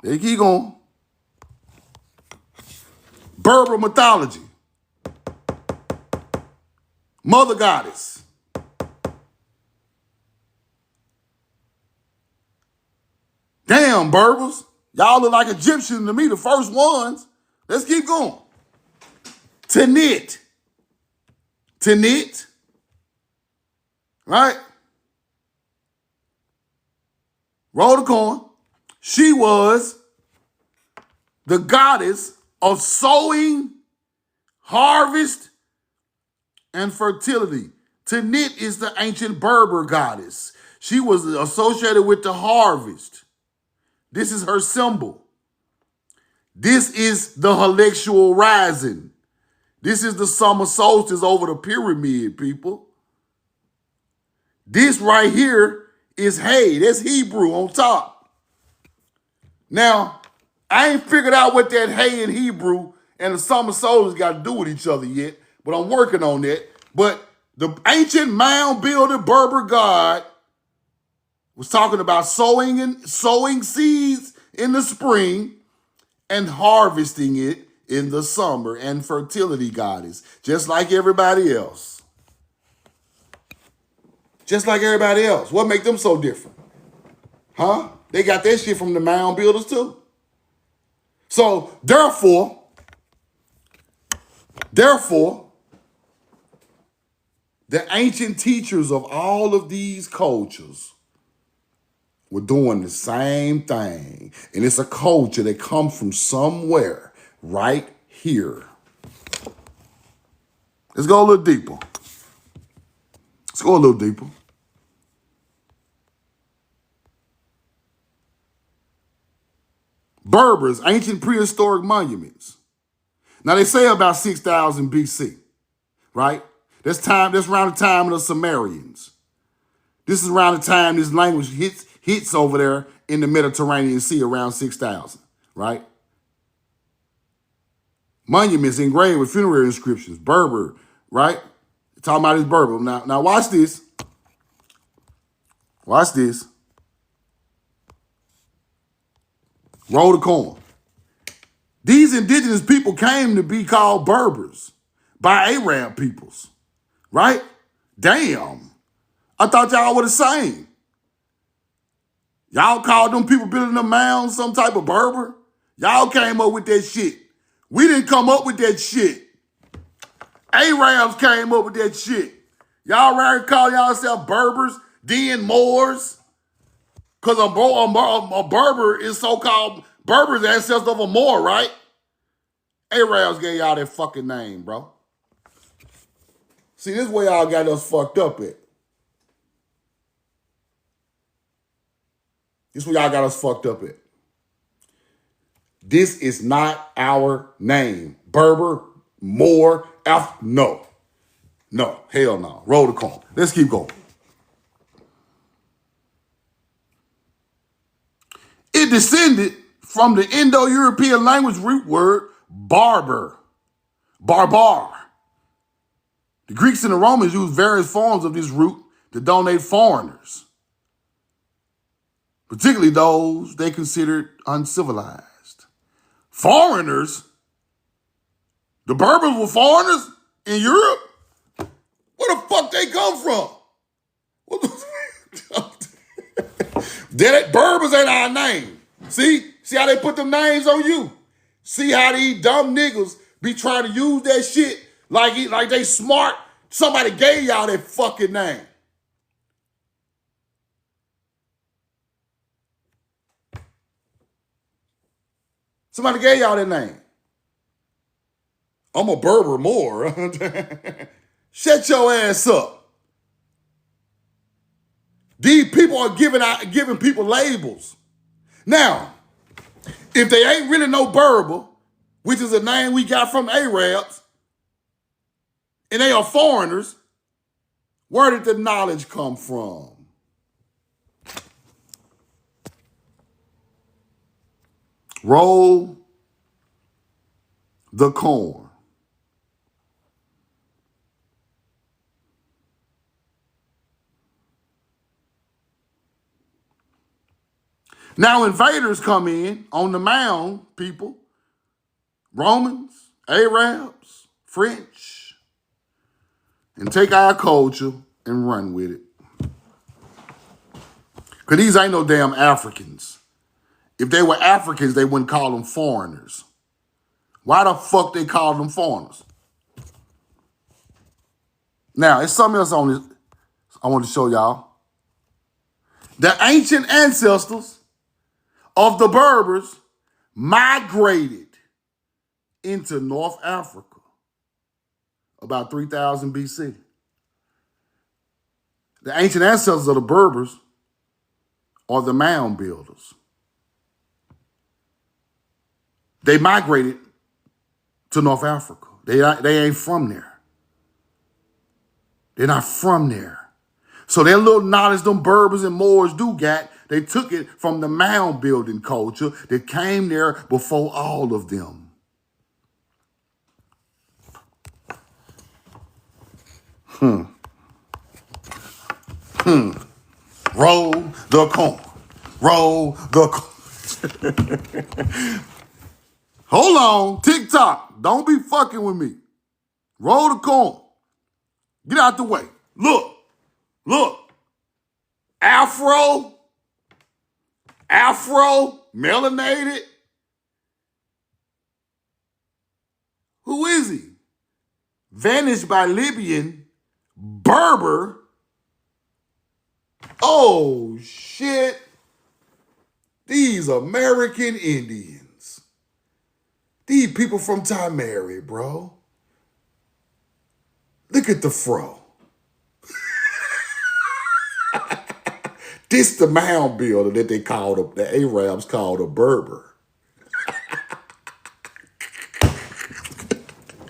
They keep going. Berber mythology. Mother goddess. Damn, Berbers. Y'all look like Egyptians to me, the first ones. Let's keep going. Tanit. Tanit. Right? Roll the coin. She was the goddess of sowing, harvest, and fertility. Tanit is the ancient Berber goddess. She was associated with the harvest. This is her symbol. This is the helixual rising. This is the summer solstice over the pyramid, people. This right here is hay. That's Hebrew on top. Now, I ain't figured out what that hay in Hebrew and the summer solstice got to do with each other yet, but I'm working on that. But the ancient mound builder Berber god was talking about sowing seeds in the spring and harvesting it in the summer, and fertility goddess, just like everybody else. Just like everybody else. What make them so different? Huh? They got that shit from the mound builders too. So therefore, the ancient teachers of all of these cultures were doing the same thing. And it's a culture that comes from somewhere right here. Let's go a little deeper. Berbers, ancient prehistoric monuments. Now they say about 6,000 BC, right? That's around the time of the Sumerians. This is around the time this language hits over there in the Mediterranean Sea, around 6,000, right? Monuments engraved with funerary inscriptions, Berber, right? Talking about this Berber. Now watch this. Watch this. Roll the coin. These indigenous people came to be called Berbers by Arab peoples, right? Damn. I thought y'all were the same. Y'all called them people building the mounds some type of Berber? Y'all came up with that shit. We didn't come up with that shit. Arabs came up with that shit. Y'all rather call yourself Berbers, then Moors? Because a Berber is so-called, Berber's ancestor of a Moor, right? Arabs gave y'all that fucking name, bro. See, this is where y'all got us fucked up at. This is where y'all got us fucked up at. This is not our name. Berber, Moor, no. No, hell no. Roll the coin. Let's keep going. It descended from the Indo-European language root word barbar. Barbar. The Greeks and the Romans used various forms of this root to denote foreigners, particularly those they considered uncivilized. Foreigners? The Berbers were foreigners in Europe? Where the fuck they come from? What the That Berbers ain't our name. See how they put them names on you? See how these dumb niggas be trying to use that shit like they smart? Somebody gave y'all that fucking name. Somebody gave y'all that name. I'm a Berber more. Shut your ass up. These people are giving people labels. Now, if they ain't really no Berber, which is a name we got from Arabs, and they are foreigners, where did the knowledge come from? Roll the corn. Now invaders come in on the Mound people, Romans, Arabs, French, and take our culture and run with it. Because these ain't no damn Africans. If they were Africans, they wouldn't call them foreigners. Why the fuck they call them foreigners? Now, it's something else on this I want to show y'all. The ancient ancestors of the Berbers migrated into North Africa about 3000 BC. The ancient ancestors of the Berbers are the mound builders. They migrated to North Africa. They ain't from there. They're not from there. So that little knowledge them Berbers and Moors do got, they took it from the mound building culture that came there before all of them. Roll the corn. Roll the corn. Hold on, TikTok. Don't be fucking with me. Roll the corn. Get out the way. Look. Afro, melanated. Who is he? Vanished by Libyan, Berber. Oh, shit. These American Indians. These people from Timeri, bro. Look at the fro. This the mound builder that they called the Arabs called a Berber.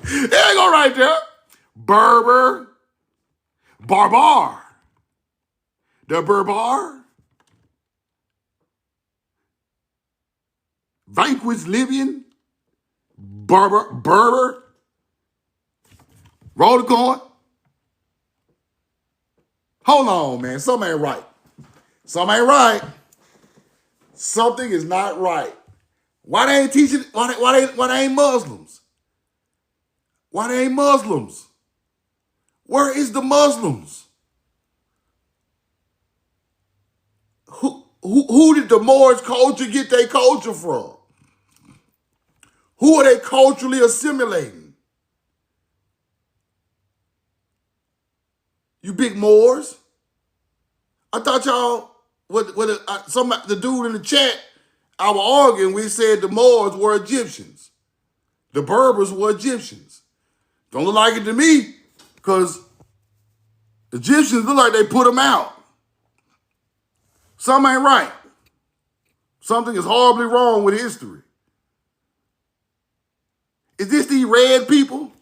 There you go right there. Berber. Barbar. The Berber. Vanquished Libyan. Berber. Roll the corn. Hold on, man. Something ain't right. Something ain't right. Something is not right. Why they ain't teaching? Why they ain't Muslims? Why they ain't Muslims? Where is the Muslims? Who did the Moors culture get their culture from? Who are they culturally assimilating? You big Moors? I thought y'all, the dude in the chat I was arguing with said the Moors were Egyptians. The Berbers were Egyptians. Don't look like it to me, because Egyptians look like they put them out. Something ain't right. Something is horribly wrong with history. Is this these red people?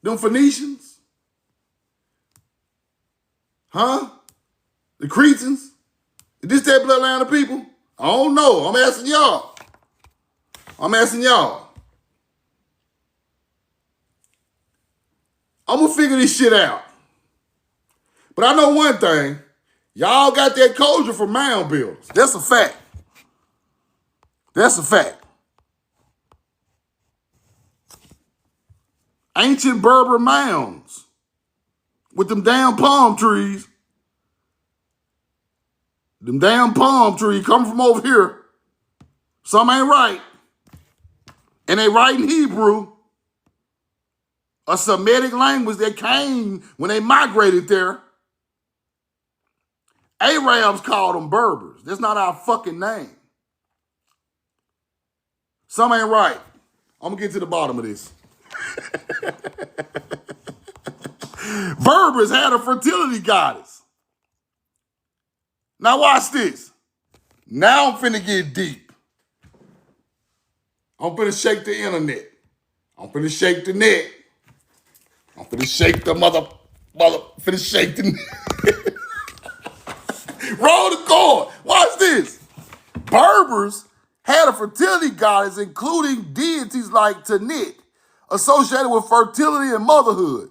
Them Phoenicians? Huh? The Cretans? Is this that bloodline of people? I don't know. I'm asking y'all. I'm going to figure this shit out. But I know one thing. Y'all got that culture from mound builders. That's a fact. That's a fact. Ancient Berber mounds with them damn palm trees. Them damn palm trees come from over here. Some ain't right. And they write in Hebrew, a Semitic language that came when they migrated there. Arabs called them Berbers. That's not our fucking name. Some ain't right. I'm going to get to the bottom of this. Berbers had a fertility goddess. Now watch this. Now I'm finna get deep. I'm finna shake the internet. I'm finna shake the net. I'm finna shake the finna shake the net. Roll the cord. Watch this. Berbers had a fertility goddess, including deities like Tanit, associated with fertility and motherhood,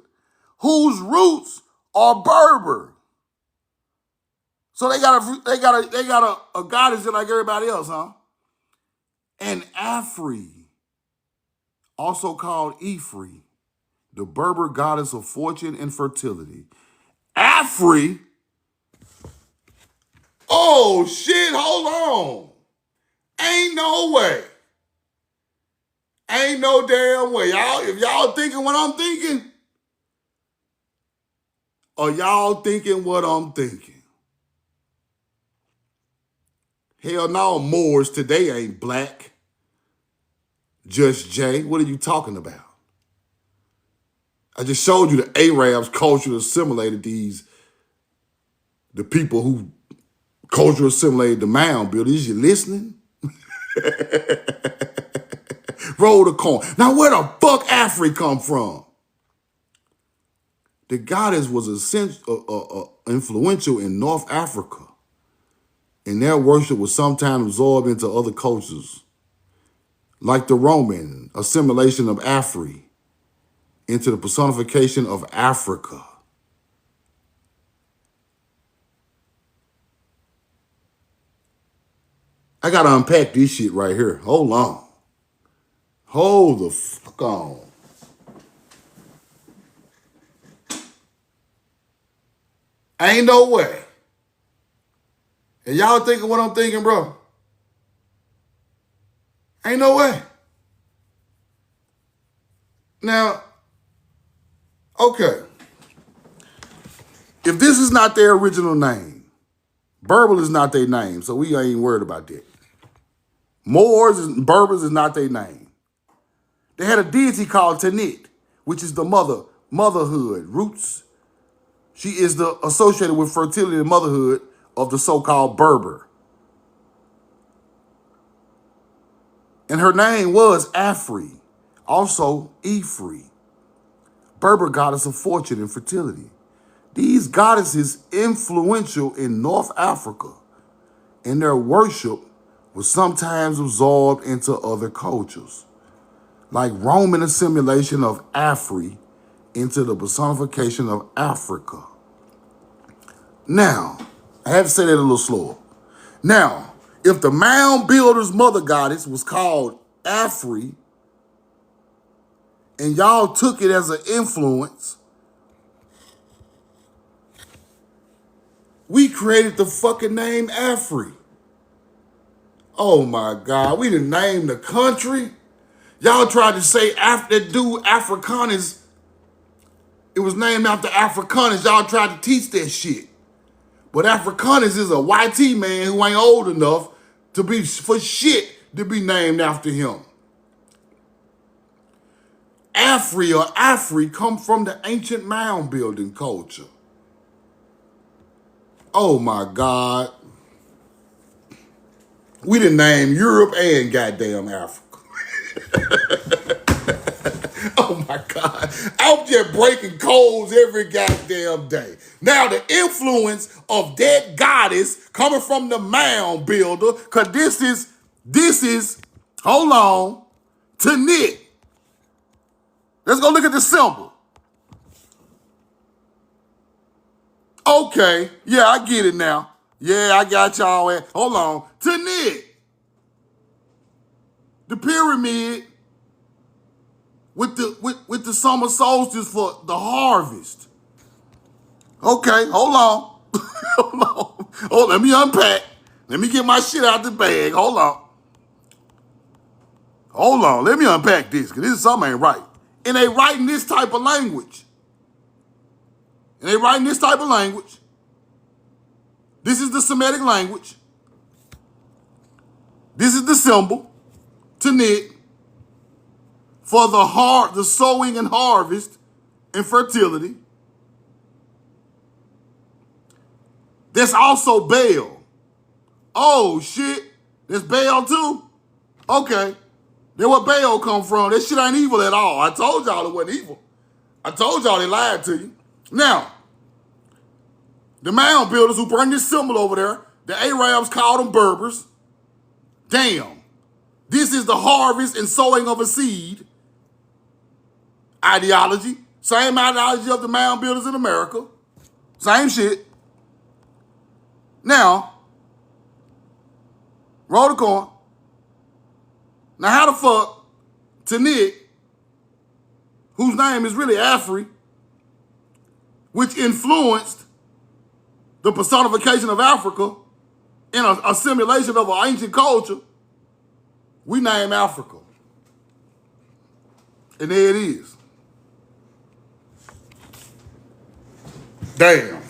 whose roots are Berber. So they got a goddess just like everybody else, huh? And Afri, also called Ifri, the Berber goddess of fortune and fertility. Afri. Oh shit, hold on. Ain't no way. Ain't no damn way. If y'all thinking what I'm thinking, or y'all thinking what I'm thinking. Hell no, Moors today ain't black. Just Jay, what are you talking about? I just showed you the Arabs culture assimilated the people who culture assimilated the mound builders. You listening? Roll the coin. Now where the fuck Afri come from? The goddess was influential in North Africa, and their worship was sometimes absorbed into other cultures, like the Roman assimilation of Afri into the personification of Africa. I gotta unpack this shit right here. Hold on. Hold the fuck on. Ain't no way. And y'all thinking what I'm thinking, bro? Ain't no way. Now, okay. If this is not their original name, Berber is not their name, so we ain't worried about that. Berbers is not their name. They had a deity called Tanit, which is the motherhood, roots. She is associated with fertility and motherhood of the so-called Berber. And her name was Afri, also Ifri, Berber goddess of fortune and fertility. These goddesses influential in North Africa, and their worship was sometimes absorbed into other cultures, like Roman assimilation of Afri into the personification of Africa. Now, I have to say that a little slower. Now, if the mound builder's mother goddess was called Afri, and y'all took it as an influence, we created the fucking name Afri. Oh my God, we didn't name the country. Y'all tried to say that dude Africanus, it was named after Africanus. Y'all tried to teach that shit. But Africanus is a YT man who ain't old enough to be for shit to be named after him. Afri come from the ancient mound building culture. Oh my God. We didn't name Europe and goddamn Africa. Oh my God. I'm just breaking codes every goddamn day. Now the influence of that goddess coming from the mound builder, because this is, hold on, to knit. Let's go look at the symbol. Okay, yeah, I get it now. Yeah, I got y'all. Hold on, to knit. The pyramid with the summer solstice for the harvest. Okay, hold on. Hold on. Oh, let me unpack. Let me get my shit out the bag. Hold on. Hold on. Let me unpack this, because this is something ain't right. And they writing this type of language. This is the Semitic language. This is the symbol to knit for the sowing and harvest and fertility. There's also Baal. Oh, shit. There's Baal too? Okay. Then where Baal come from? That shit ain't evil at all. I told y'all it wasn't evil. I told y'all they lied to you. Now, the mound builders who bring this symbol over there, the Arabs called them Berbers. Damn. This is the harvest and sowing of a seed ideology. Same ideology of the mound builders in America. Same shit. Now, roll the coin. Now, how the fuck Tanit, whose name is really Afri, which influenced the personification of Africa in a simulation of an ancient culture, we name Africa. And there it is. Damn.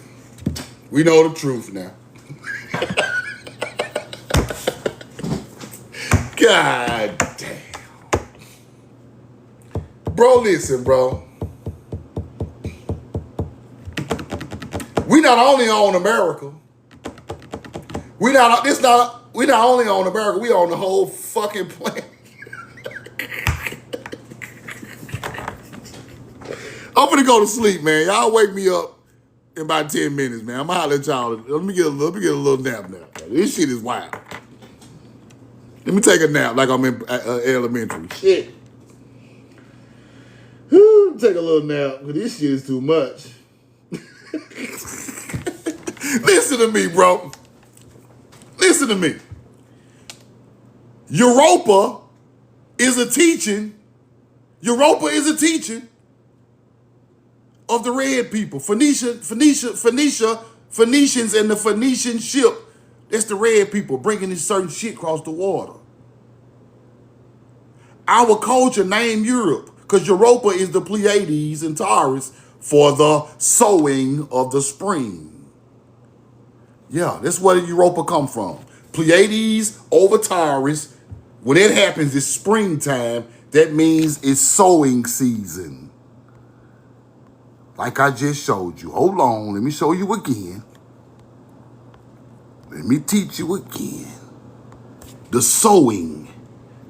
We know the truth now. God damn. Bro, listen, bro. We not only own America. We not only own America, we own the whole fucking planet. I'm finna go to sleep, man. Y'all wake me up in about 10 minutes, man. I'm gonna holler at y'all. Let me get a little nap now. This shit is wild. Let me take a nap like I'm in elementary. Shit. Take a little nap, because this shit is too much. Listen to me, bro. Listen to me. Europa is a teaching of the red people. Phoenicians and the Phoenician ship. That's the red people bringing this certain shit across the water. Our culture named Europe, because Europa is the Pleiades and Taurus for the sowing of the spring. Yeah, that's where Europa come from. Pleiades over Taurus. When it happens, it's springtime. That means it's sowing season. Like I just showed you. Hold on, let me show you again. Let me teach you again. The sowing.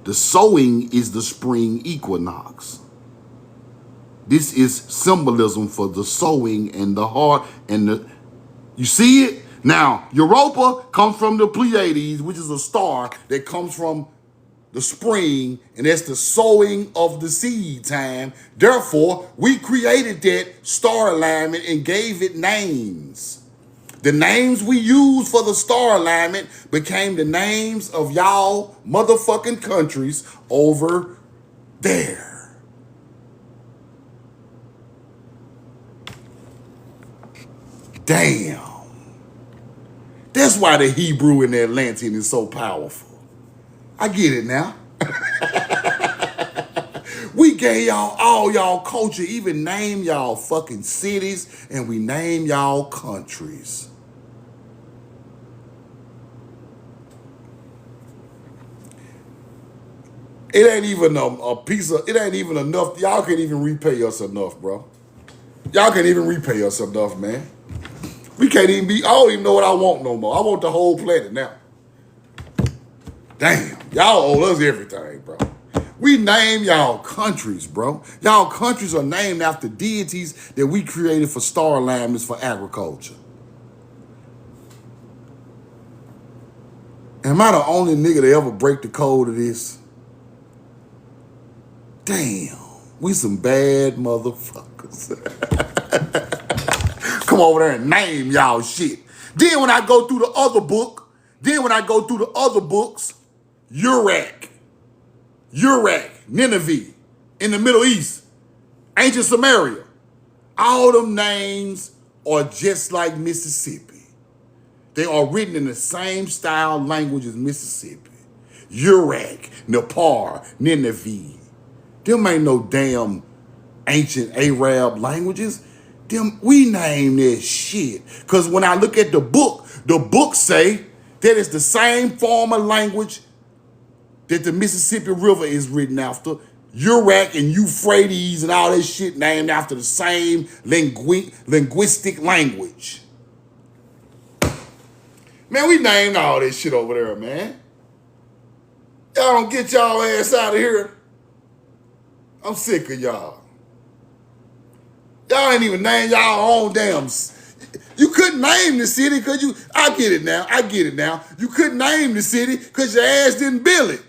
The sowing is the spring equinox. This is symbolism for the sowing and the heart and the, you see it? Now, Europa comes from the Pleiades, which is a star that comes from the spring, and that's the sowing of the seed time. Therefore, we created that star alignment and gave it names. The names we use for the star alignment became the names of y'all motherfucking countries over there. Damn. That's why the Hebrew and the Atlantean is so powerful. I get it now. We gave y'all all y'all culture, even name y'all fucking cities, and we name y'all countries. It ain't even it ain't even enough. Y'all can't even repay us enough, bro. Y'all can't even repay us enough, man. We can't even I don't even know what I want no more. I want the whole planet now. Damn, y'all owe us everything, bro. We name y'all countries, bro. Y'all countries are named after deities that we created for star alignments for agriculture. Am I the only nigga to ever break the code of this? Damn, we some bad motherfuckers. Come over there and name y'all shit. Then when I go through the other book, Uruk, Nineveh, in the Middle East, ancient Samaria, all them names are just like Mississippi. They are written in the same style language as Mississippi. Uruk, Nepal, Nineveh. Them ain't no damn ancient Arab languages. Them, we name that shit. Because when I look at the book say that it's the same form of language that the Mississippi River is written after. Uruk and Euphrates and all that shit named after the same linguistic language. Man, we named all this shit over there, man. Y'all don't get y'all ass out of here. I'm sick of y'all. Y'all ain't even named y'all own damn. You couldn't name the city because you. I get it now. You couldn't name the city because your ass didn't build it.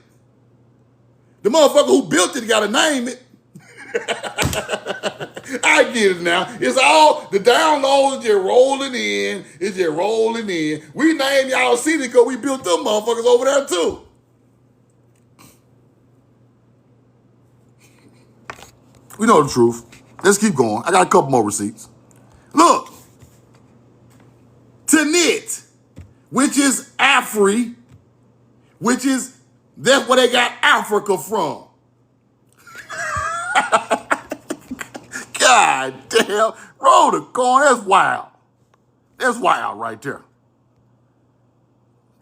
The motherfucker who built it got to name it. I get it now. It's all, the downloads is just rolling in. We named y'all city because we built them motherfuckers over there too. We know the truth. Let's keep going. I got a couple more receipts. Look. Tanit, which is Afri, that's where they got Africa from. God damn. Roll the corn. That's wild. That's wild right there.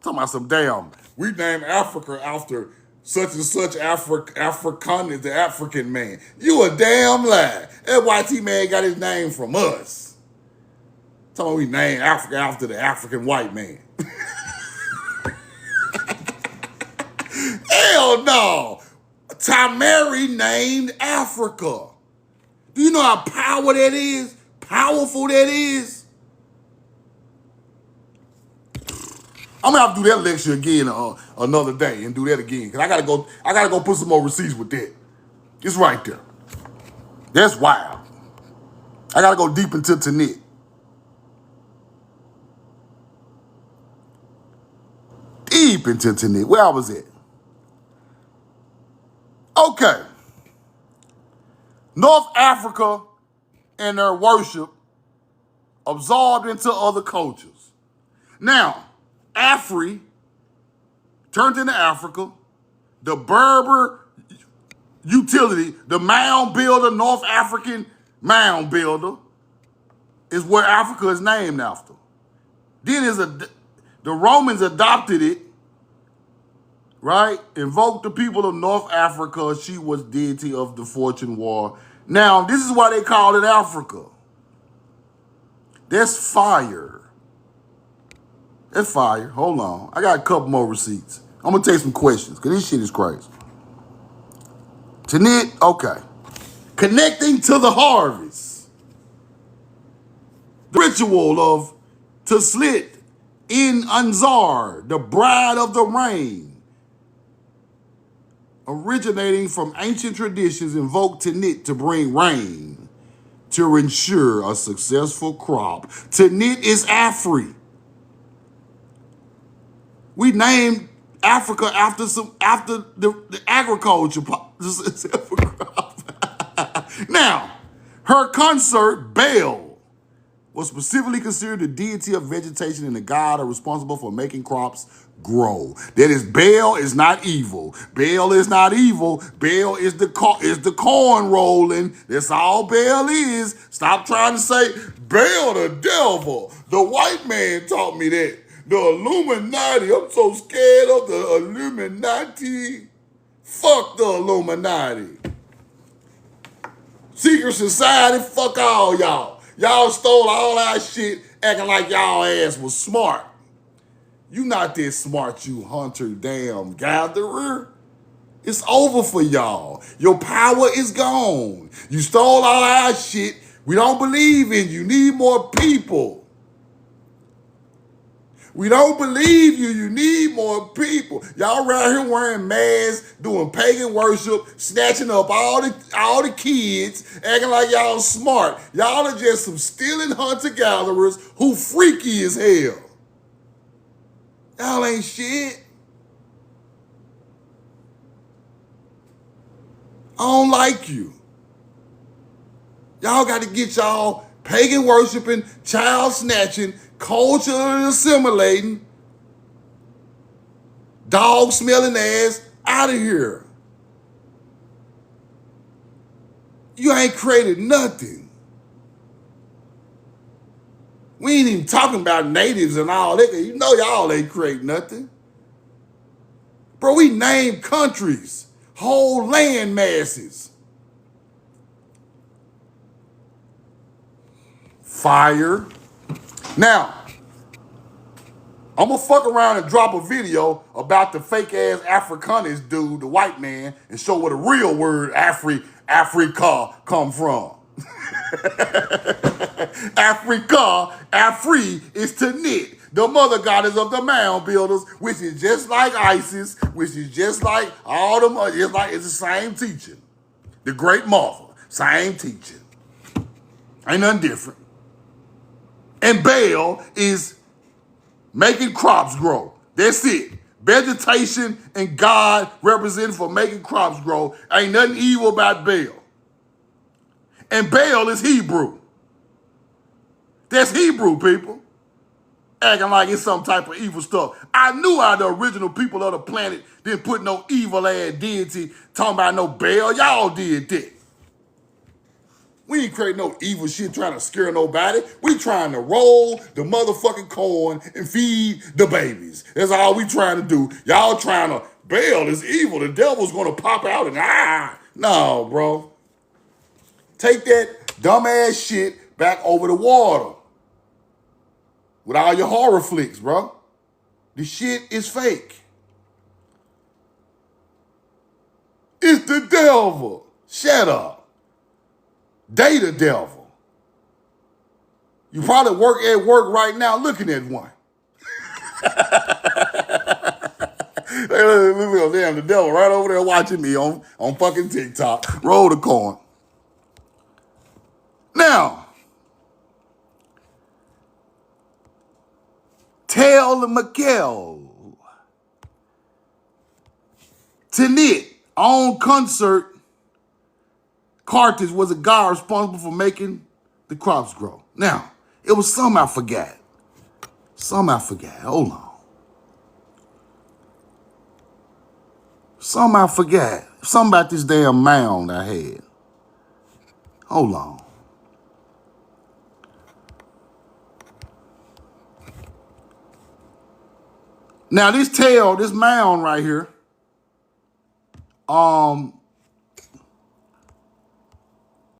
Talking about some damn. We named Africa after such and such African is the African man. You a damn lie. That YT man got his name from us. Talking about we named Africa after the African white man. Hell no. Tamari named Africa. Do you know how powerful that is? Powerful that is? I'm gonna have to do that lecture again another day and do that again. Cause I gotta go put some more receipts with that. It's right there. That's wild. I gotta go deep into Tanit. Deep into Tanit. Where I was at. Okay. North Africa and their worship absorbed into other cultures. Now, Afri turned into Africa. The Berber utility, the mound builder, North African mound builder, is where Africa is named after. Then the Romans adopted it, right? Invoked the people of North Africa. She was deity of the fortune war. Now, this is why they called it Africa. That's fire. That's fire. Hold on. I got a couple more receipts. I'm going to take some questions because this shit is crazy. Tanit, okay. Connecting to the harvest. The ritual of Taslit in Anzar, the bride of the rain. Originating from ancient traditions, invoked Tanit to bring rain to ensure a successful crop. Tanit is Afri. We named Africa after the agriculture. Now, her consort, Baal, was specifically considered the deity of vegetation and the god responsible for making crops grow. That is, Baal is not evil. Baal is not evil. Baal is the corn rolling. That's all Baal is. Stop trying to say Baal the devil. The white man taught me that. The Illuminati. I'm so scared of the Illuminati. Fuck the Illuminati. Secret society, fuck all y'all. Y'all stole all our shit acting like y'all ass was smart. You not that smart, you hunter damn gatherer. It's over for y'all. Your power is gone. You stole all our shit. We don't believe in you. Need more people. We don't believe you. You need more people. Y'all around here wearing masks, doing pagan worship, snatching up all the kids, acting like y'all smart. Y'all are just some stealing hunter-gatherers who freaky as hell. Y'all ain't shit. I don't like you. Y'all got to get y'all pagan worshiping, child snatching, culture assimilating, dog smelling ass out of here. You ain't created nothing. We ain't even talking about natives and all that. You know y'all ain't create nothing. Bro, we named countries, whole land masses. Fire. Now, I'm gonna fuck around and drop a video about the fake ass Africanist dude, the white man, and show where the real word Africa come from. Africa, Afri is to knit, the mother goddess of the mound builders, which is just like Isis, which is just like all the mother, it's the same teaching. The great mother, same teaching. Ain't nothing different. And Baal is making crops grow. That's it. Vegetation and God represented for making crops grow. Ain't nothing evil about Baal. And Baal is Hebrew. That's Hebrew, people. Acting like it's some type of evil stuff. I knew how the original people of the planet didn't put no evil ass deity talking about no Baal. Y'all did that. We ain't create no evil shit trying to scare nobody. We trying to roll the motherfucking corn and feed the babies. That's all we trying to do. Y'all trying to, Baal is evil. The devil's gonna pop out and No, bro. Take that dumbass shit back over the water. With all your horror flicks, bro. The shit is fake. It's the devil. Shut up. They the devil. You probably work at work right now looking at one. Damn, the devil right over there watching me on fucking TikTok. Roll the corn. Now, tell Miguel Tanit on concert Carthage was a guy responsible for making the crops grow. Now, it was some I forgot. Hold on. Some I forgot. Something about this damn mound I had. Hold on. Now this mound right here,